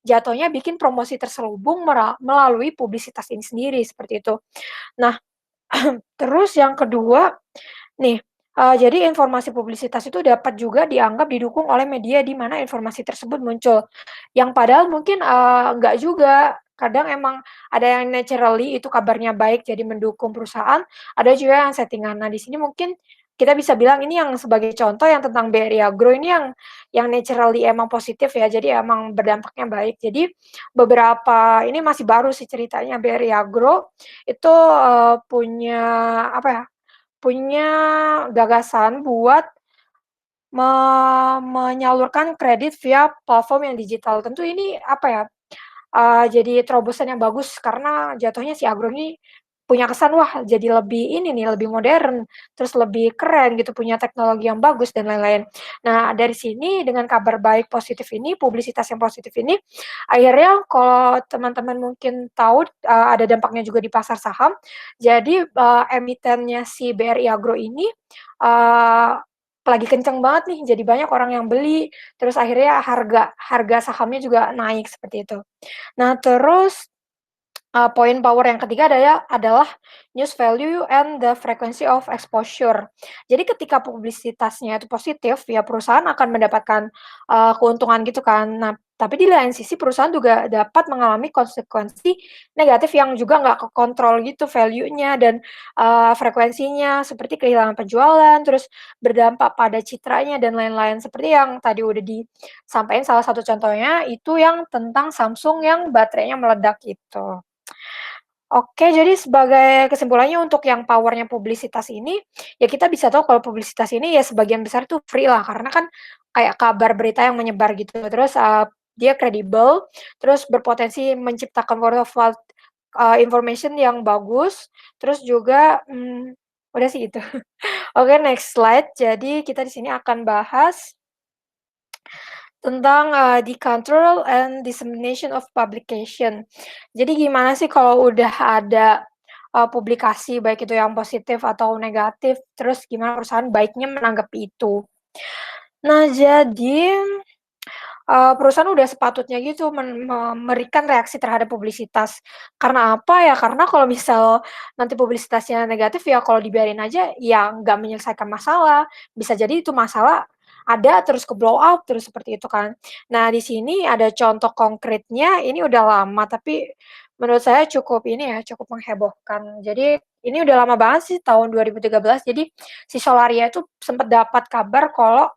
jatuhnya bikin promosi terselubung melalui publisitas ini sendiri, seperti itu. Nah, terus yang kedua nih, jadi informasi publisitas itu dapat juga dianggap didukung oleh media di mana informasi tersebut muncul. Yang padahal mungkin, enggak juga. Kadang emang ada yang naturally itu kabarnya baik jadi mendukung perusahaan, ada juga yang settingan. Nah, di sini mungkin kita bisa bilang ini yang sebagai contoh yang tentang BRI Agro ini yang naturally emang positif ya, jadi emang berdampaknya baik. Jadi beberapa ini masih baru sih ceritanya BRI Agro itu, punya apa ya, punya gagasan buat menyalurkan kredit via platform yang digital. Tentu ini apa ya, jadi terobosan yang bagus karena jatuhnya si Agro ini punya kesan, wah jadi lebih ini nih, lebih modern, terus lebih keren gitu, punya teknologi yang bagus dan lain-lain. Nah, dari sini dengan kabar baik positif ini, publisitas yang positif ini, akhirnya kalau teman-teman mungkin tahu, ada dampaknya juga di pasar saham. Jadi, emitennya si BRI Agro ini, eee, lagi kenceng banget nih, jadi banyak orang yang beli, terus akhirnya harga harga sahamnya juga naik, seperti itu. Nah, terus poin power yang ketiga adalah news value and the frequency of exposure. Jadi ketika publisitasnya itu positif, ya perusahaan akan mendapatkan, keuntungan gitu kan. Nah, tapi di lain sisi perusahaan juga dapat mengalami konsekuensi negatif yang juga nggak kekontrol gitu value-nya dan, frekuensinya, seperti kehilangan penjualan, terus berdampak pada citranya dan lain-lain. Seperti yang tadi udah disampaikan salah satu contohnya itu yang tentang Samsung yang baterainya meledak itu. Oke, jadi sebagai kesimpulannya untuk yang power-nya publisitas ini, ya kita bisa tahu kalau publisitas ini ya sebagian besar itu free lah, karena kan kayak kabar berita yang menyebar gitu. Terus, dia kredibel, terus berpotensi menciptakan word of mouth, information yang bagus, terus juga, udah sih itu. Oke, next slide. Jadi kita di sini akan bahas tentang, the control and dissemination of publication. Jadi gimana sih kalau udah ada, publikasi baik itu yang positif atau negatif, terus gimana perusahaan baiknya menanggapi itu. Nah jadi, perusahaan udah sepatutnya gitu memberikan reaksi terhadap publisitas. Karena apa ya, karena kalau misal nanti publisitasnya negatif ya kalau dibiarin aja ya nggak menyelesaikan masalah, bisa jadi itu masalah ada terus ke-blow up terus seperti itu kan. Nah di sini ada contoh konkretnya, ini udah lama tapi menurut saya cukup ini ya, cukup menghebohkan. Jadi ini udah lama banget sih tahun 2013, jadi si Solaria itu sempet dapat kabar kalau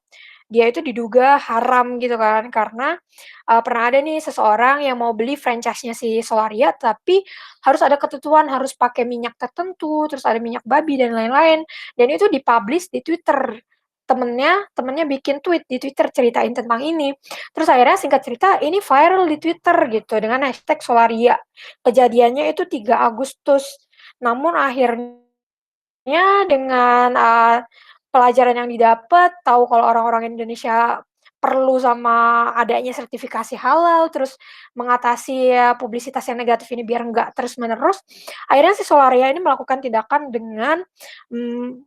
dia itu diduga haram gitu kan, karena, pernah ada nih seseorang yang mau beli franchise-nya si Solaria, tapi harus ada ketentuan, harus pakai minyak tertentu, terus ada minyak babi dan lain-lain, dan itu di-publish di Twitter. Temennya bikin tweet di Twitter ceritain tentang ini. Terus akhirnya singkat cerita ini viral di Twitter gitu dengan hashtag Solaria. Kejadiannya itu 3 Agustus. Namun akhirnya dengan, pelajaran yang didapat, tahu kalau orang-orang Indonesia perlu sama adanya sertifikasi halal, terus mengatasi publisitas yang negatif ini biar nggak terus-menerus, akhirnya si Solaria ini melakukan tindakan dengan,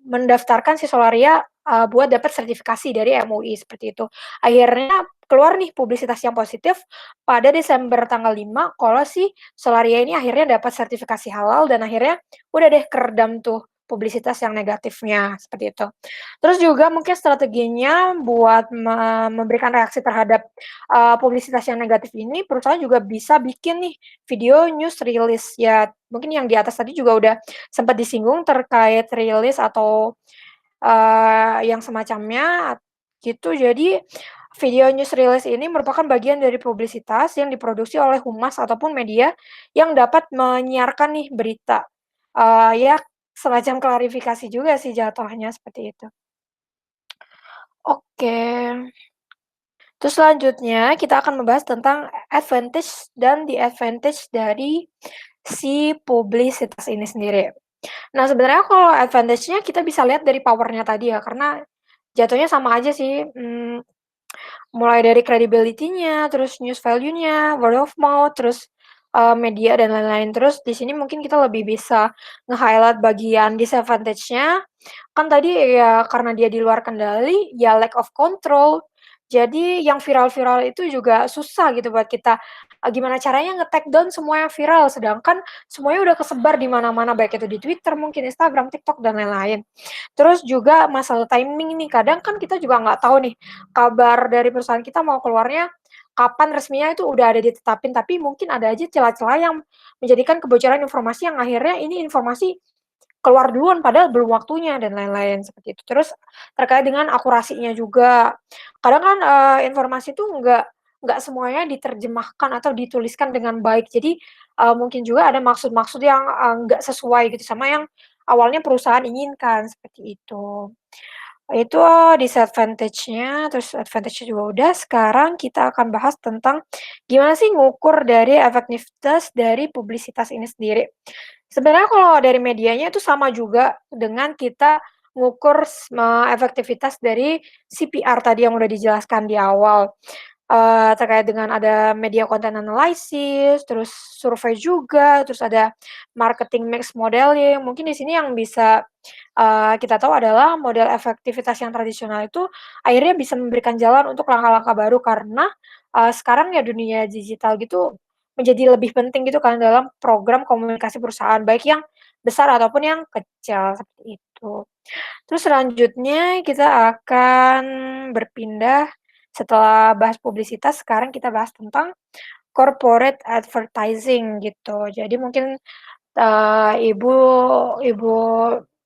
mendaftarkan si Solaria, buat dapat sertifikasi dari MUI, seperti itu. Akhirnya keluar nih publisitas yang positif pada Desember tanggal 5 kalau si Solaria ini akhirnya dapat sertifikasi halal dan akhirnya udah deh keredam tuh publisitas yang negatifnya, seperti itu. Terus juga mungkin strateginya buat memberikan reaksi terhadap, publisitas yang negatif ini, perusahaan juga bisa bikin nih video news release. Ya mungkin yang di atas tadi juga udah sempat disinggung terkait rilis atau, yang semacamnya gitu. Jadi video news release ini merupakan bagian dari publisitas yang diproduksi oleh humas ataupun media yang dapat menyiarkan nih berita. Ya semacam klarifikasi juga sih jatuhnya, seperti itu. Oke, terus selanjutnya kita akan membahas tentang advantage dan disadvantage dari si publisitas ini sendiri. Nah, sebenarnya kalau advantage-nya kita bisa lihat dari power-nya tadi ya, karena jatuhnya sama aja sih, mulai dari credibility-nya, terus news value-nya, word of mouth, terus, media dan lain-lain. Terus di sini mungkin kita lebih bisa nge-highlight bagian disadvantage-nya, kan tadi ya karena dia di luar kendali, ya lack of control. Jadi yang viral-viral itu juga susah gitu buat kita, gimana caranya nge-take down semua yang viral, sedangkan semuanya udah kesebar di mana-mana, baik itu di Twitter, mungkin Instagram, TikTok, dan lain-lain. Terus juga masalah timing nih, kadang kan kita juga nggak tahu nih, kabar dari perusahaan kita mau keluarnya kapan resminya itu udah ada ditetapin, tapi mungkin ada aja celah-celah yang menjadikan kebocoran informasi yang akhirnya ini informasi keluar duluan padahal belum waktunya dan lain-lain, seperti itu. Terus terkait dengan akurasinya juga, kadang kan, informasi itu nggak semuanya diterjemahkan atau dituliskan dengan baik. Jadi, mungkin juga ada maksud-maksud yang, nggak sesuai gitu sama yang awalnya perusahaan inginkan, seperti itu. Itu disadvantage-nya, terus advantage-nya juga udah. Sekarang kita akan bahas tentang gimana sih ngukur dari efektivitas dari publisitas ini sendiri. Sebenarnya kalau dari medianya itu sama juga dengan kita ngukur efektivitas dari CPR tadi yang udah dijelaskan di awal. Terkait dengan ada media content analysis, terus survei juga, terus ada marketing mix modeling. Mungkin di sini yang bisa, kita tahu adalah model efektivitas yang tradisional itu akhirnya bisa memberikan jalan untuk langkah-langkah baru karena, sekarang ya dunia digital gitu menjadi lebih penting gitu kan dalam program komunikasi perusahaan, baik yang besar ataupun yang kecil, seperti itu. Terus selanjutnya kita akan berpindah setelah bahas publisitas, sekarang kita bahas tentang corporate advertising gitu. Jadi mungkin, Ibu Ibu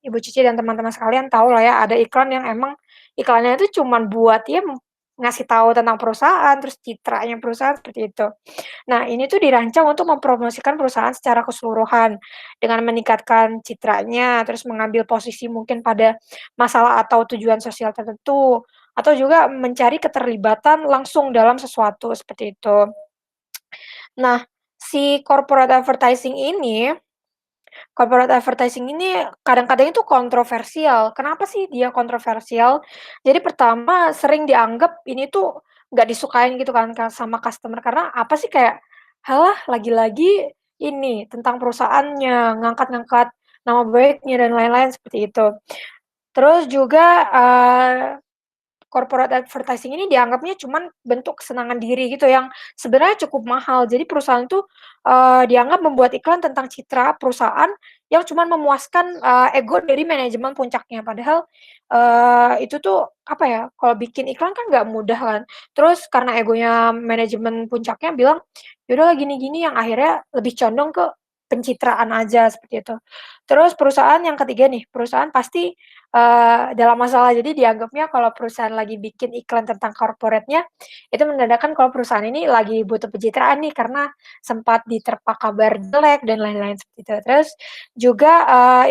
Ibu Cici dan teman-teman sekalian tahu lah ya, ada iklan yang emang iklannya itu cuman buat ya ngasih tahu tentang perusahaan, terus citranya perusahaan, seperti itu. Nah, ini tuh dirancang untuk mempromosikan perusahaan secara keseluruhan, dengan meningkatkan citranya, terus mengambil posisi mungkin pada masalah atau tujuan sosial tertentu, atau juga mencari keterlibatan langsung dalam sesuatu, seperti itu. Nah, si corporate advertising ini kadang-kadang itu kontroversial. Kenapa sih dia kontroversial? Jadi pertama, sering dianggap ini tuh nggak disukain gitu kan sama customer, karena apa sih, kayak, halah lagi-lagi ini tentang perusahaannya, ngangkat-ngangkat nama baiknya dan lain-lain seperti itu. Terus juga, corporate advertising ini dianggapnya cuman bentuk kesenangan diri gitu yang sebenarnya cukup mahal. Jadi perusahaan itu, dianggap membuat iklan tentang citra perusahaan yang cuman memuaskan, ego dari manajemen puncaknya. Padahal, itu tuh apa ya, kalau bikin iklan kan nggak mudah kan. Terus karena egonya manajemen puncaknya bilang, "Ya udahlah gini-gini," yang akhirnya lebih condong ke pencitraan aja, seperti itu. Terus perusahaan yang ketiga nih, perusahaan pasti dalam masalah. Jadi dianggapnya kalau perusahaan lagi bikin iklan tentang corporate-nya, itu menandakan kalau perusahaan ini lagi butuh pencitraan nih, karena sempat diterpa kabar jelek dan lain-lain seperti itu. Terus juga,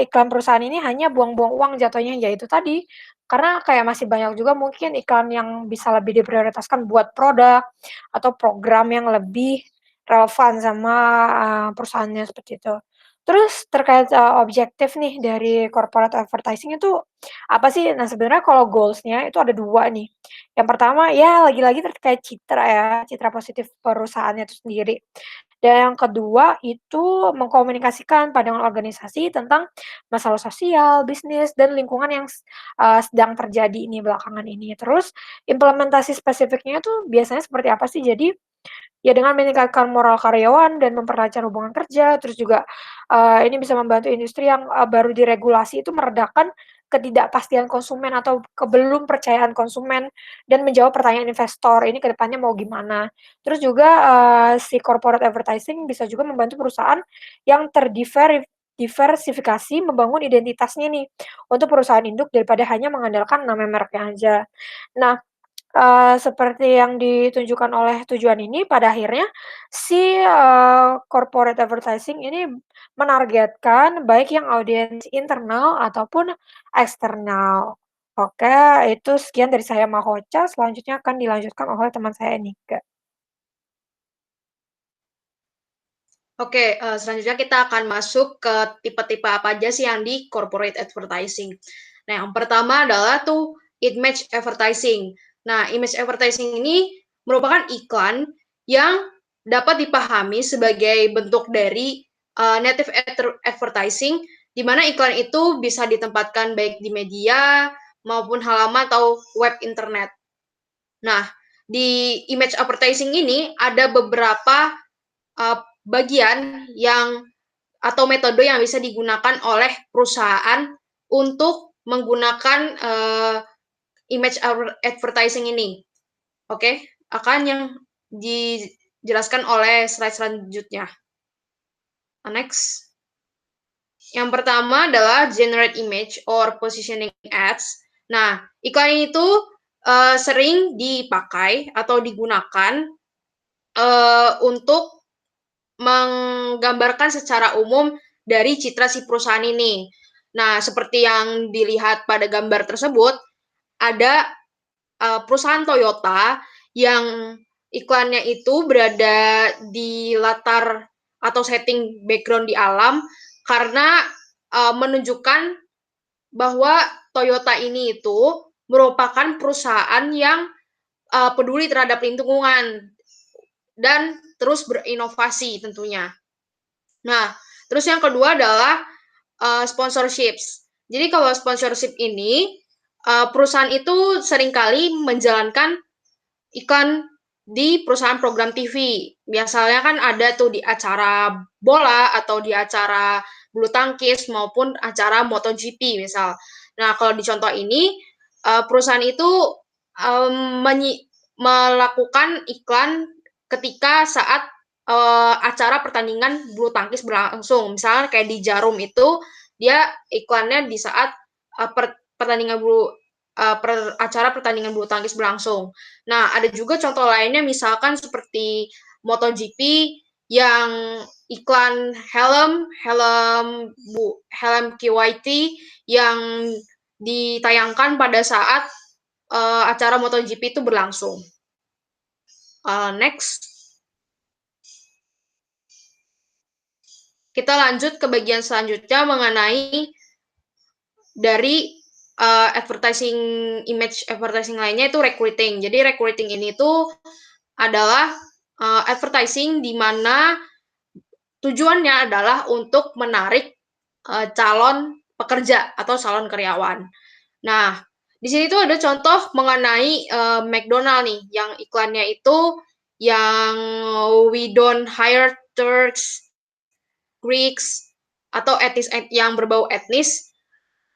iklan perusahaan ini hanya buang-buang uang jatuhnya, yaitu tadi, karena kayak masih banyak juga mungkin iklan yang bisa lebih diprioritaskan buat produk atau program yang lebih relevan sama, perusahaannya, seperti itu. Terus terkait, objektif nih dari corporate advertising itu apa sih? Nah, sebenarnya kalau goals-nya itu ada 2 nih. Yang pertama, ya lagi-lagi terkait citra ya, citra positif perusahaannya itu sendiri. Dan yang kedua itu mengkomunikasikan pandangan organisasi tentang masalah sosial, bisnis, dan lingkungan yang sedang terjadi ini belakangan ini. Terus implementasi spesifiknya itu biasanya seperti apa sih? Jadi ya dengan meningkatkan moral karyawan dan memperlancar hubungan kerja, terus juga, ini bisa membantu industri yang, baru diregulasi itu meredakan ketidakpastian konsumen atau kebelum percayaan konsumen dan menjawab pertanyaan investor, ini ke depannya mau gimana. Terus juga, si corporate advertising bisa juga membantu perusahaan yang diversifikasi membangun identitasnya nih, untuk perusahaan induk daripada hanya mengandalkan nama mereknya aja. Nah, seperti yang ditunjukkan oleh tujuan ini pada akhirnya si, corporate advertising ini menargetkan baik yang audiens internal ataupun eksternal. Oke, itu sekian dari saya Mahocha, selanjutnya akan dilanjutkan oleh teman saya Nika. Oke, selanjutnya kita akan masuk ke tipe-tipe apa aja sih yang di corporate advertising. Nah, yang pertama adalah tuh image advertising. Nah, image advertising ini merupakan iklan yang dapat dipahami sebagai bentuk dari native advertising, di mana iklan itu bisa ditempatkan baik di media maupun halaman atau web internet. Nah, di image advertising ini ada beberapa bagian yang atau metode yang bisa digunakan oleh perusahaan untuk menggunakan image advertising ini. Oke, akan yang dijelaskan oleh slide selanjutnya. Next. Yang pertama adalah generate image or positioning ads. Nah, iklan ini tuh sering dipakai atau digunakan untuk menggambarkan secara umum dari citra si perusahaan ini. Nah, seperti yang dilihat pada gambar tersebut, ada perusahaan Toyota yang iklannya itu berada di latar atau setting background di alam karena menunjukkan bahwa Toyota ini itu merupakan perusahaan yang peduli terhadap lingkungan dan terus berinovasi tentunya. Nah, terus yang kedua adalah sponsorships. Jadi kalau sponsorship ini perusahaan itu seringkali menjalankan iklan di perusahaan program TV. Biasanya kan ada tuh di acara bola atau di acara bulu tangkis maupun acara MotoGP misal. Nah, kalau di contoh ini perusahaan itu melakukan iklan ketika saat acara pertandingan bulu tangkis berlangsung. Misalnya kayak di Jarum itu dia iklannya di saat pertandingan acara pertandingan bulu tangkis berlangsung. Nah, ada juga contoh lainnya misalkan seperti MotoGP yang iklan helm KYT yang ditayangkan pada saat acara MotoGP itu berlangsung. Next. Kita lanjut ke bagian selanjutnya mengenai dari image advertising lainnya itu recruiting. Jadi recruiting ini tuh adalah advertising di mana tujuannya adalah untuk menarik calon pekerja atau calon karyawan. Nah, di sini tuh ada contoh mengenai McDonald nih, yang iklannya itu yang we don't hire Turks, Greeks, atau etnis yang berbau etnis,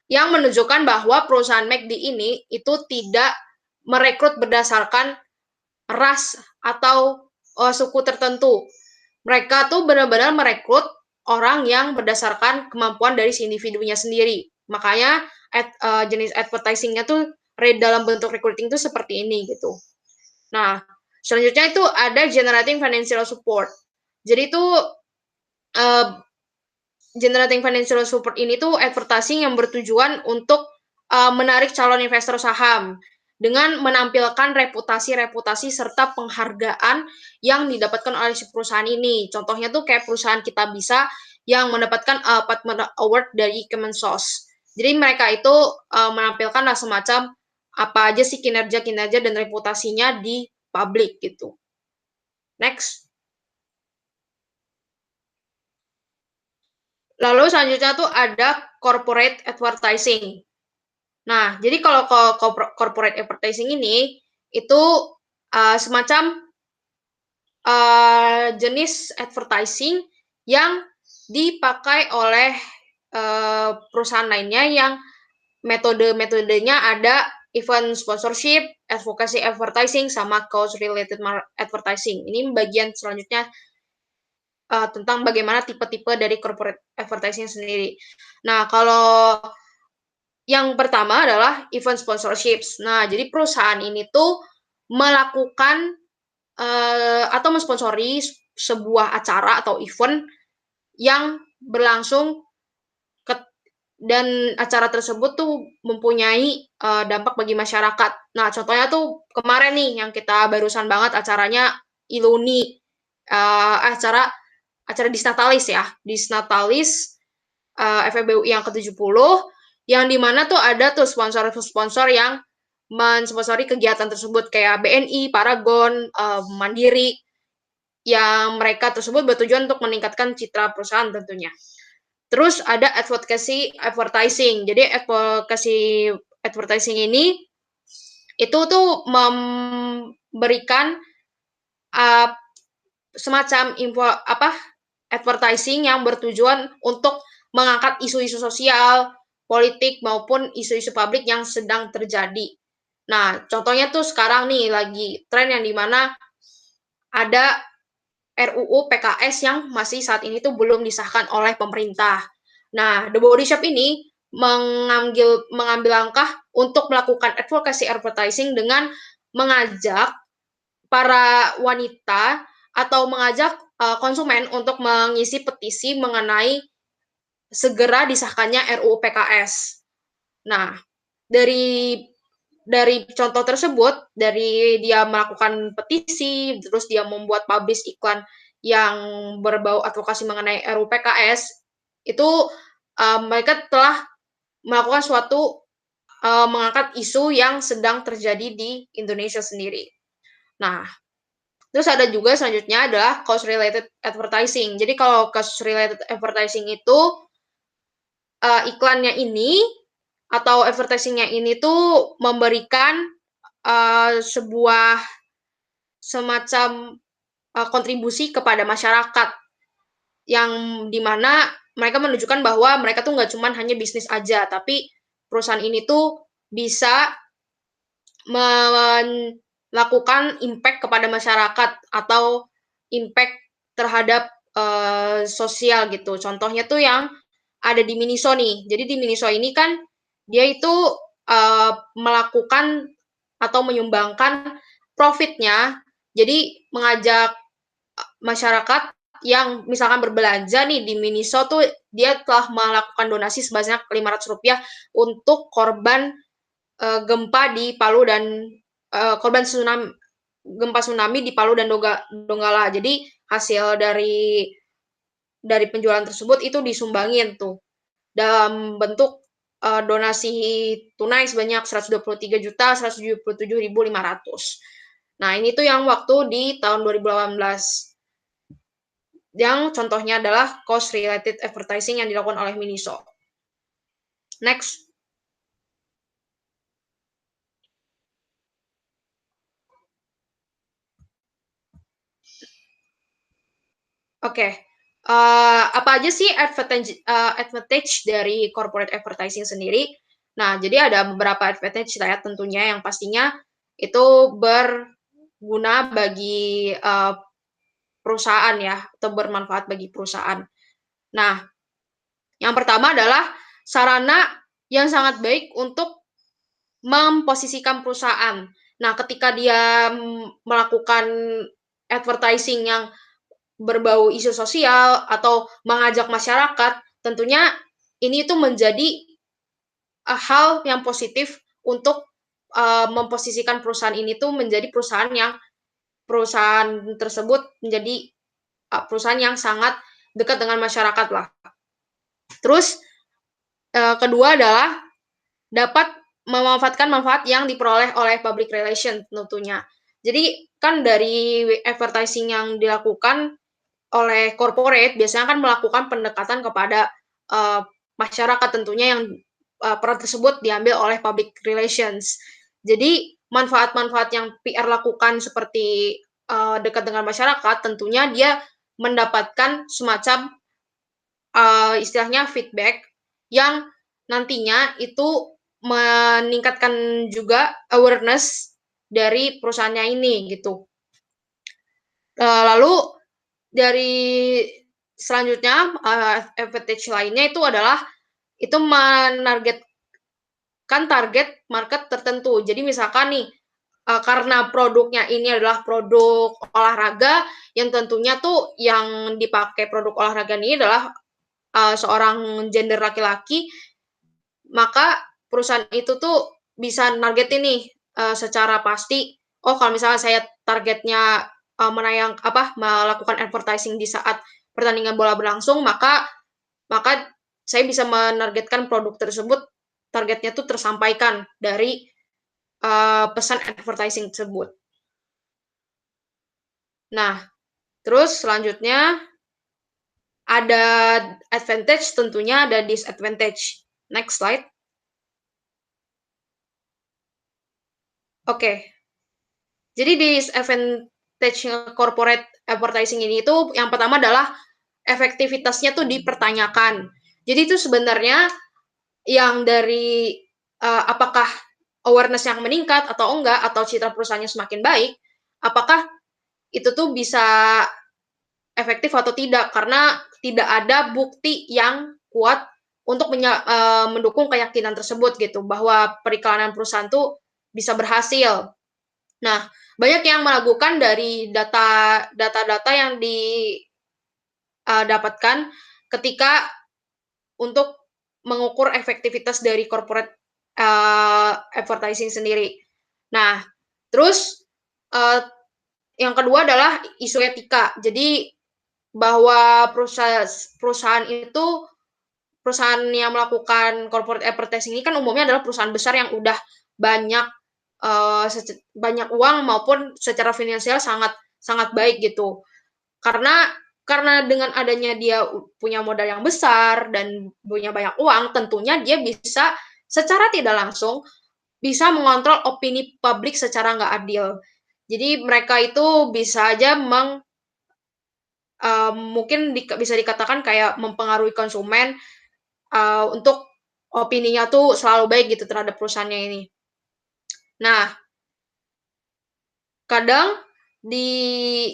yang menunjukkan bahwa perusahaan McD ini itu tidak merekrut berdasarkan ras atau suku tertentu. Mereka tuh benar-benar merekrut orang yang berdasarkan kemampuan dari si individunya sendiri. Makanya jenis advertising-nya tuh dalam bentuk recruiting tuh seperti ini gitu. Nah, selanjutnya itu ada generating financial support. Jadi itu generating financial support ini tuh advertising yang bertujuan untuk menarik calon investor saham dengan menampilkan reputasi serta penghargaan yang didapatkan oleh si perusahaan ini. Contohnya tuh kayak perusahaan Kitabisa yang mendapatkan Padma Award dari Kemensos. Jadi mereka itu menampilkan semacam apa aja sih kinerja dan reputasinya di publik gitu. Next. Lalu selanjutnya tuh ada corporate advertising. Nah, jadi kalau corporate advertising ini itu semacam jenis advertising yang dipakai oleh perusahaan lainnya yang metodenya ada event sponsorship, advocacy advertising, sama cause-related advertising. Ini bagian selanjutnya tentang bagaimana tipe-tipe dari corporate advertising sendiri. Nah, kalau yang pertama adalah event sponsorships. Nah, jadi perusahaan ini tuh melakukan atau mensponsori sebuah acara atau event yang berlangsung dan acara tersebut tuh mempunyai dampak bagi masyarakat. Nah, contohnya tuh kemarin nih yang kita barusan banget acaranya Iluni, acara Disnatalis ya, Disnatalis FEBUI yang ke-70, yang dimana tuh ada tuh sponsor-sponsor yang mensponsori kegiatan tersebut kayak BNI, Paragon, Mandiri, yang mereka tersebut bertujuan untuk meningkatkan citra perusahaan tentunya. Terus ada advocacy advertising. Jadi advocacy advertising ini itu tuh memberikan semacam advertising yang bertujuan untuk mengangkat isu-isu sosial, politik, maupun isu-isu publik yang sedang terjadi. Nah, contohnya tuh sekarang nih lagi tren yang dimana ada RUU PKS yang masih saat ini tuh belum disahkan oleh pemerintah. Nah, The Body Shop ini mengambil langkah untuk melakukan advocacy advertising dengan mengajak para wanita atau mengajak konsumen untuk mengisi petisi mengenai segera disahkannya RUU PKS. Nah, dari dari contoh tersebut, dari dia melakukan petisi, terus dia membuat publish iklan yang berbau advokasi mengenai RUU PKS, itu mereka telah melakukan suatu mengangkat isu yang sedang terjadi di Indonesia sendiri. Nah, terus ada juga selanjutnya adalah cost related advertising. Jadi kalau cost related advertising itu iklannya ini atau advertising-nya ini tuh memberikan sebuah semacam kontribusi kepada masyarakat yang dimana mereka menunjukkan bahwa mereka tuh nggak cuman hanya bisnis aja, tapi perusahaan ini tuh bisa melakukan impact kepada masyarakat atau impact terhadap sosial gitu. Contohnya tuh yang ada di Miniso nih. Jadi di Miniso ini kan dia itu melakukan atau menyumbangkan profitnya. Jadi mengajak masyarakat yang misalkan berbelanja nih di Miniso tuh dia telah melakukan donasi sebanyak Rp500 untuk korban gempa di Palu dan korban gempa tsunami di Palu dan Donggala. Jadi hasil dari penjualan tersebut itu disumbangin tuh dalam bentuk donasi tunai sebanyak 123.177.500. Nah, ini tuh yang waktu di tahun 2018. Yang contohnya adalah cost related advertising yang dilakukan oleh Miniso. Next. Oke. Apa aja sih advantage dari corporate advertising sendiri? Nah, jadi ada beberapa advantage ya tentunya yang pastinya itu berguna bagi perusahaan ya, atau bermanfaat bagi perusahaan. Nah, yang pertama adalah sarana yang sangat baik untuk memposisikan perusahaan. Nah, ketika dia melakukan advertising yang berbau isu sosial atau mengajak masyarakat, tentunya ini itu menjadi hal yang positif untuk memposisikan perusahaan ini tuh menjadi perusahaan tersebut menjadi perusahaan yang sangat dekat dengan masyarakat lah. Terus kedua adalah dapat memanfaatkan manfaat yang diperoleh oleh public relation tentunya. Jadi kan dari advertising yang dilakukan oleh corporate biasanya kan melakukan pendekatan kepada masyarakat tentunya yang peran tersebut diambil oleh public relations. Jadi manfaat-manfaat yang PR lakukan seperti dekat dengan masyarakat tentunya dia mendapatkan semacam istilahnya feedback yang nantinya itu meningkatkan juga awareness dari perusahaannya ini gitu. Lalu dari selanjutnya advantage lainnya itu adalah itu menargetkan target market tertentu. Jadi misalkan nih karena produknya ini adalah produk olahraga yang tentunya tuh yang dipakai produk olahraga ini adalah seorang gender laki-laki, maka perusahaan itu tuh bisa nargetin nih secara pasti. Oh, kalau misalnya saya targetnya melakukan advertising di saat pertandingan bola berlangsung, maka saya bisa menargetkan produk tersebut targetnya tuh tersampaikan dari pesan advertising tersebut. Nah, terus selanjutnya ada advantage, tentunya ada disadvantage. Next slide. Oke. Jadi disadvantage corporate advertising ini itu yang pertama adalah efektivitasnya tuh dipertanyakan. Jadi itu sebenarnya yang dari apakah awareness yang meningkat atau enggak, atau citra perusahaannya semakin baik, apakah itu tuh bisa efektif atau tidak, karena tidak ada bukti yang kuat untuk mendukung keyakinan tersebut gitu, bahwa periklanan perusahaan tuh bisa berhasil. Nah, banyak yang meragukan dari data-data yang didapatkan ketika untuk mengukur efektivitas dari corporate advertising sendiri. Nah, terus yang kedua adalah isu etika. Jadi bahwa perusahaan itu perusahaan yang melakukan corporate advertising ini kan umumnya adalah perusahaan besar yang udah banyak banyak uang maupun secara finansial sangat sangat baik gitu. Karena dengan adanya dia punya modal yang besar dan punya banyak uang, tentunya dia bisa secara tidak langsung bisa mengontrol opini publik secara nggak adil. Jadi mereka itu bisa aja mungkin bisa dikatakan kayak mempengaruhi konsumen untuk opininya tuh selalu baik gitu terhadap perusahaannya ini. Nah, kadang di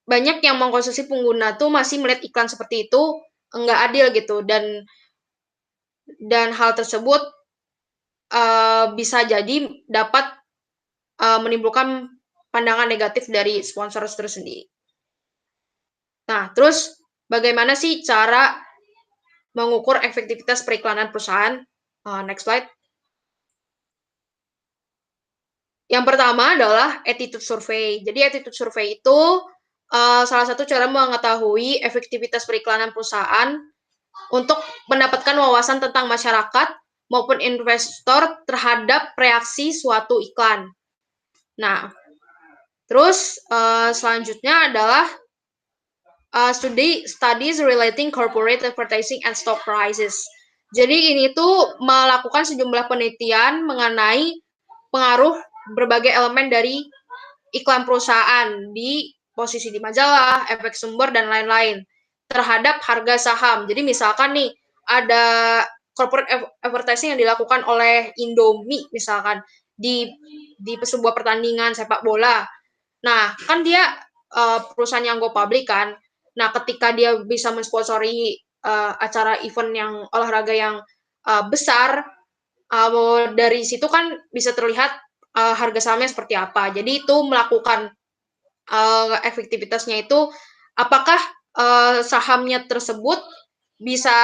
banyak yang mengkonsumsi pengguna tuh masih melihat iklan seperti itu enggak adil gitu dan hal tersebut bisa jadi dapat menimbulkan pandangan negatif dari sponsor tersendiri. Nah, terus bagaimana sih cara mengukur efektivitas periklanan perusahaan? Next slide. Yang pertama adalah attitude survey. Jadi attitude survey itu salah satu cara mengetahui efektivitas periklanan perusahaan untuk mendapatkan wawasan tentang masyarakat maupun investor terhadap reaksi suatu iklan. Nah, terus selanjutnya adalah studies relating corporate advertising and stock prices. Jadi ini tuh melakukan sejumlah penelitian mengenai pengaruh berbagai elemen dari iklan perusahaan di posisi di majalah, efek sumber, dan lain-lain terhadap harga saham. Jadi misalkan nih, ada corporate advertising yang dilakukan oleh Indomie misalkan di sebuah pertandingan sepak bola. Nah, kan dia perusahaan yang go public kan. Nah, ketika dia bisa mensponsori acara event yang olahraga yang besar, dari situ kan bisa terlihat harga sahamnya seperti apa. Jadi itu melakukan efektivitasnya itu apakah sahamnya tersebut bisa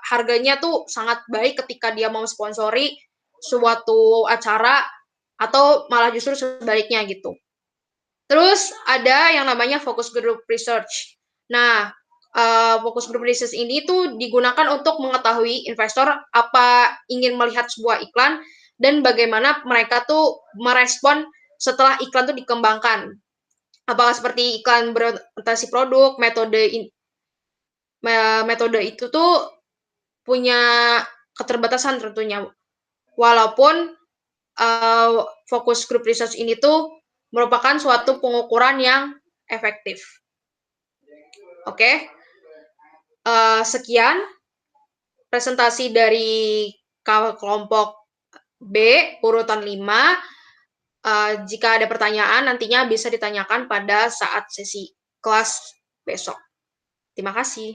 harganya tuh sangat baik ketika dia mau sponsori suatu acara atau malah justru sebaliknya gitu. Terus ada yang namanya focus group research. Nah, focus group research ini tuh digunakan untuk mengetahui investor apa ingin melihat sebuah iklan dan bagaimana mereka tuh merespon setelah iklan tuh dikembangkan. Apakah seperti iklan berorientasi produk, metode itu tuh punya keterbatasan tentunya. Walaupun focus group research ini tuh merupakan suatu pengukuran yang efektif. Oke, sekian presentasi dari kelompok B urutan 5. Jika ada pertanyaan nantinya bisa ditanyakan pada saat sesi kelas besok. Terima kasih.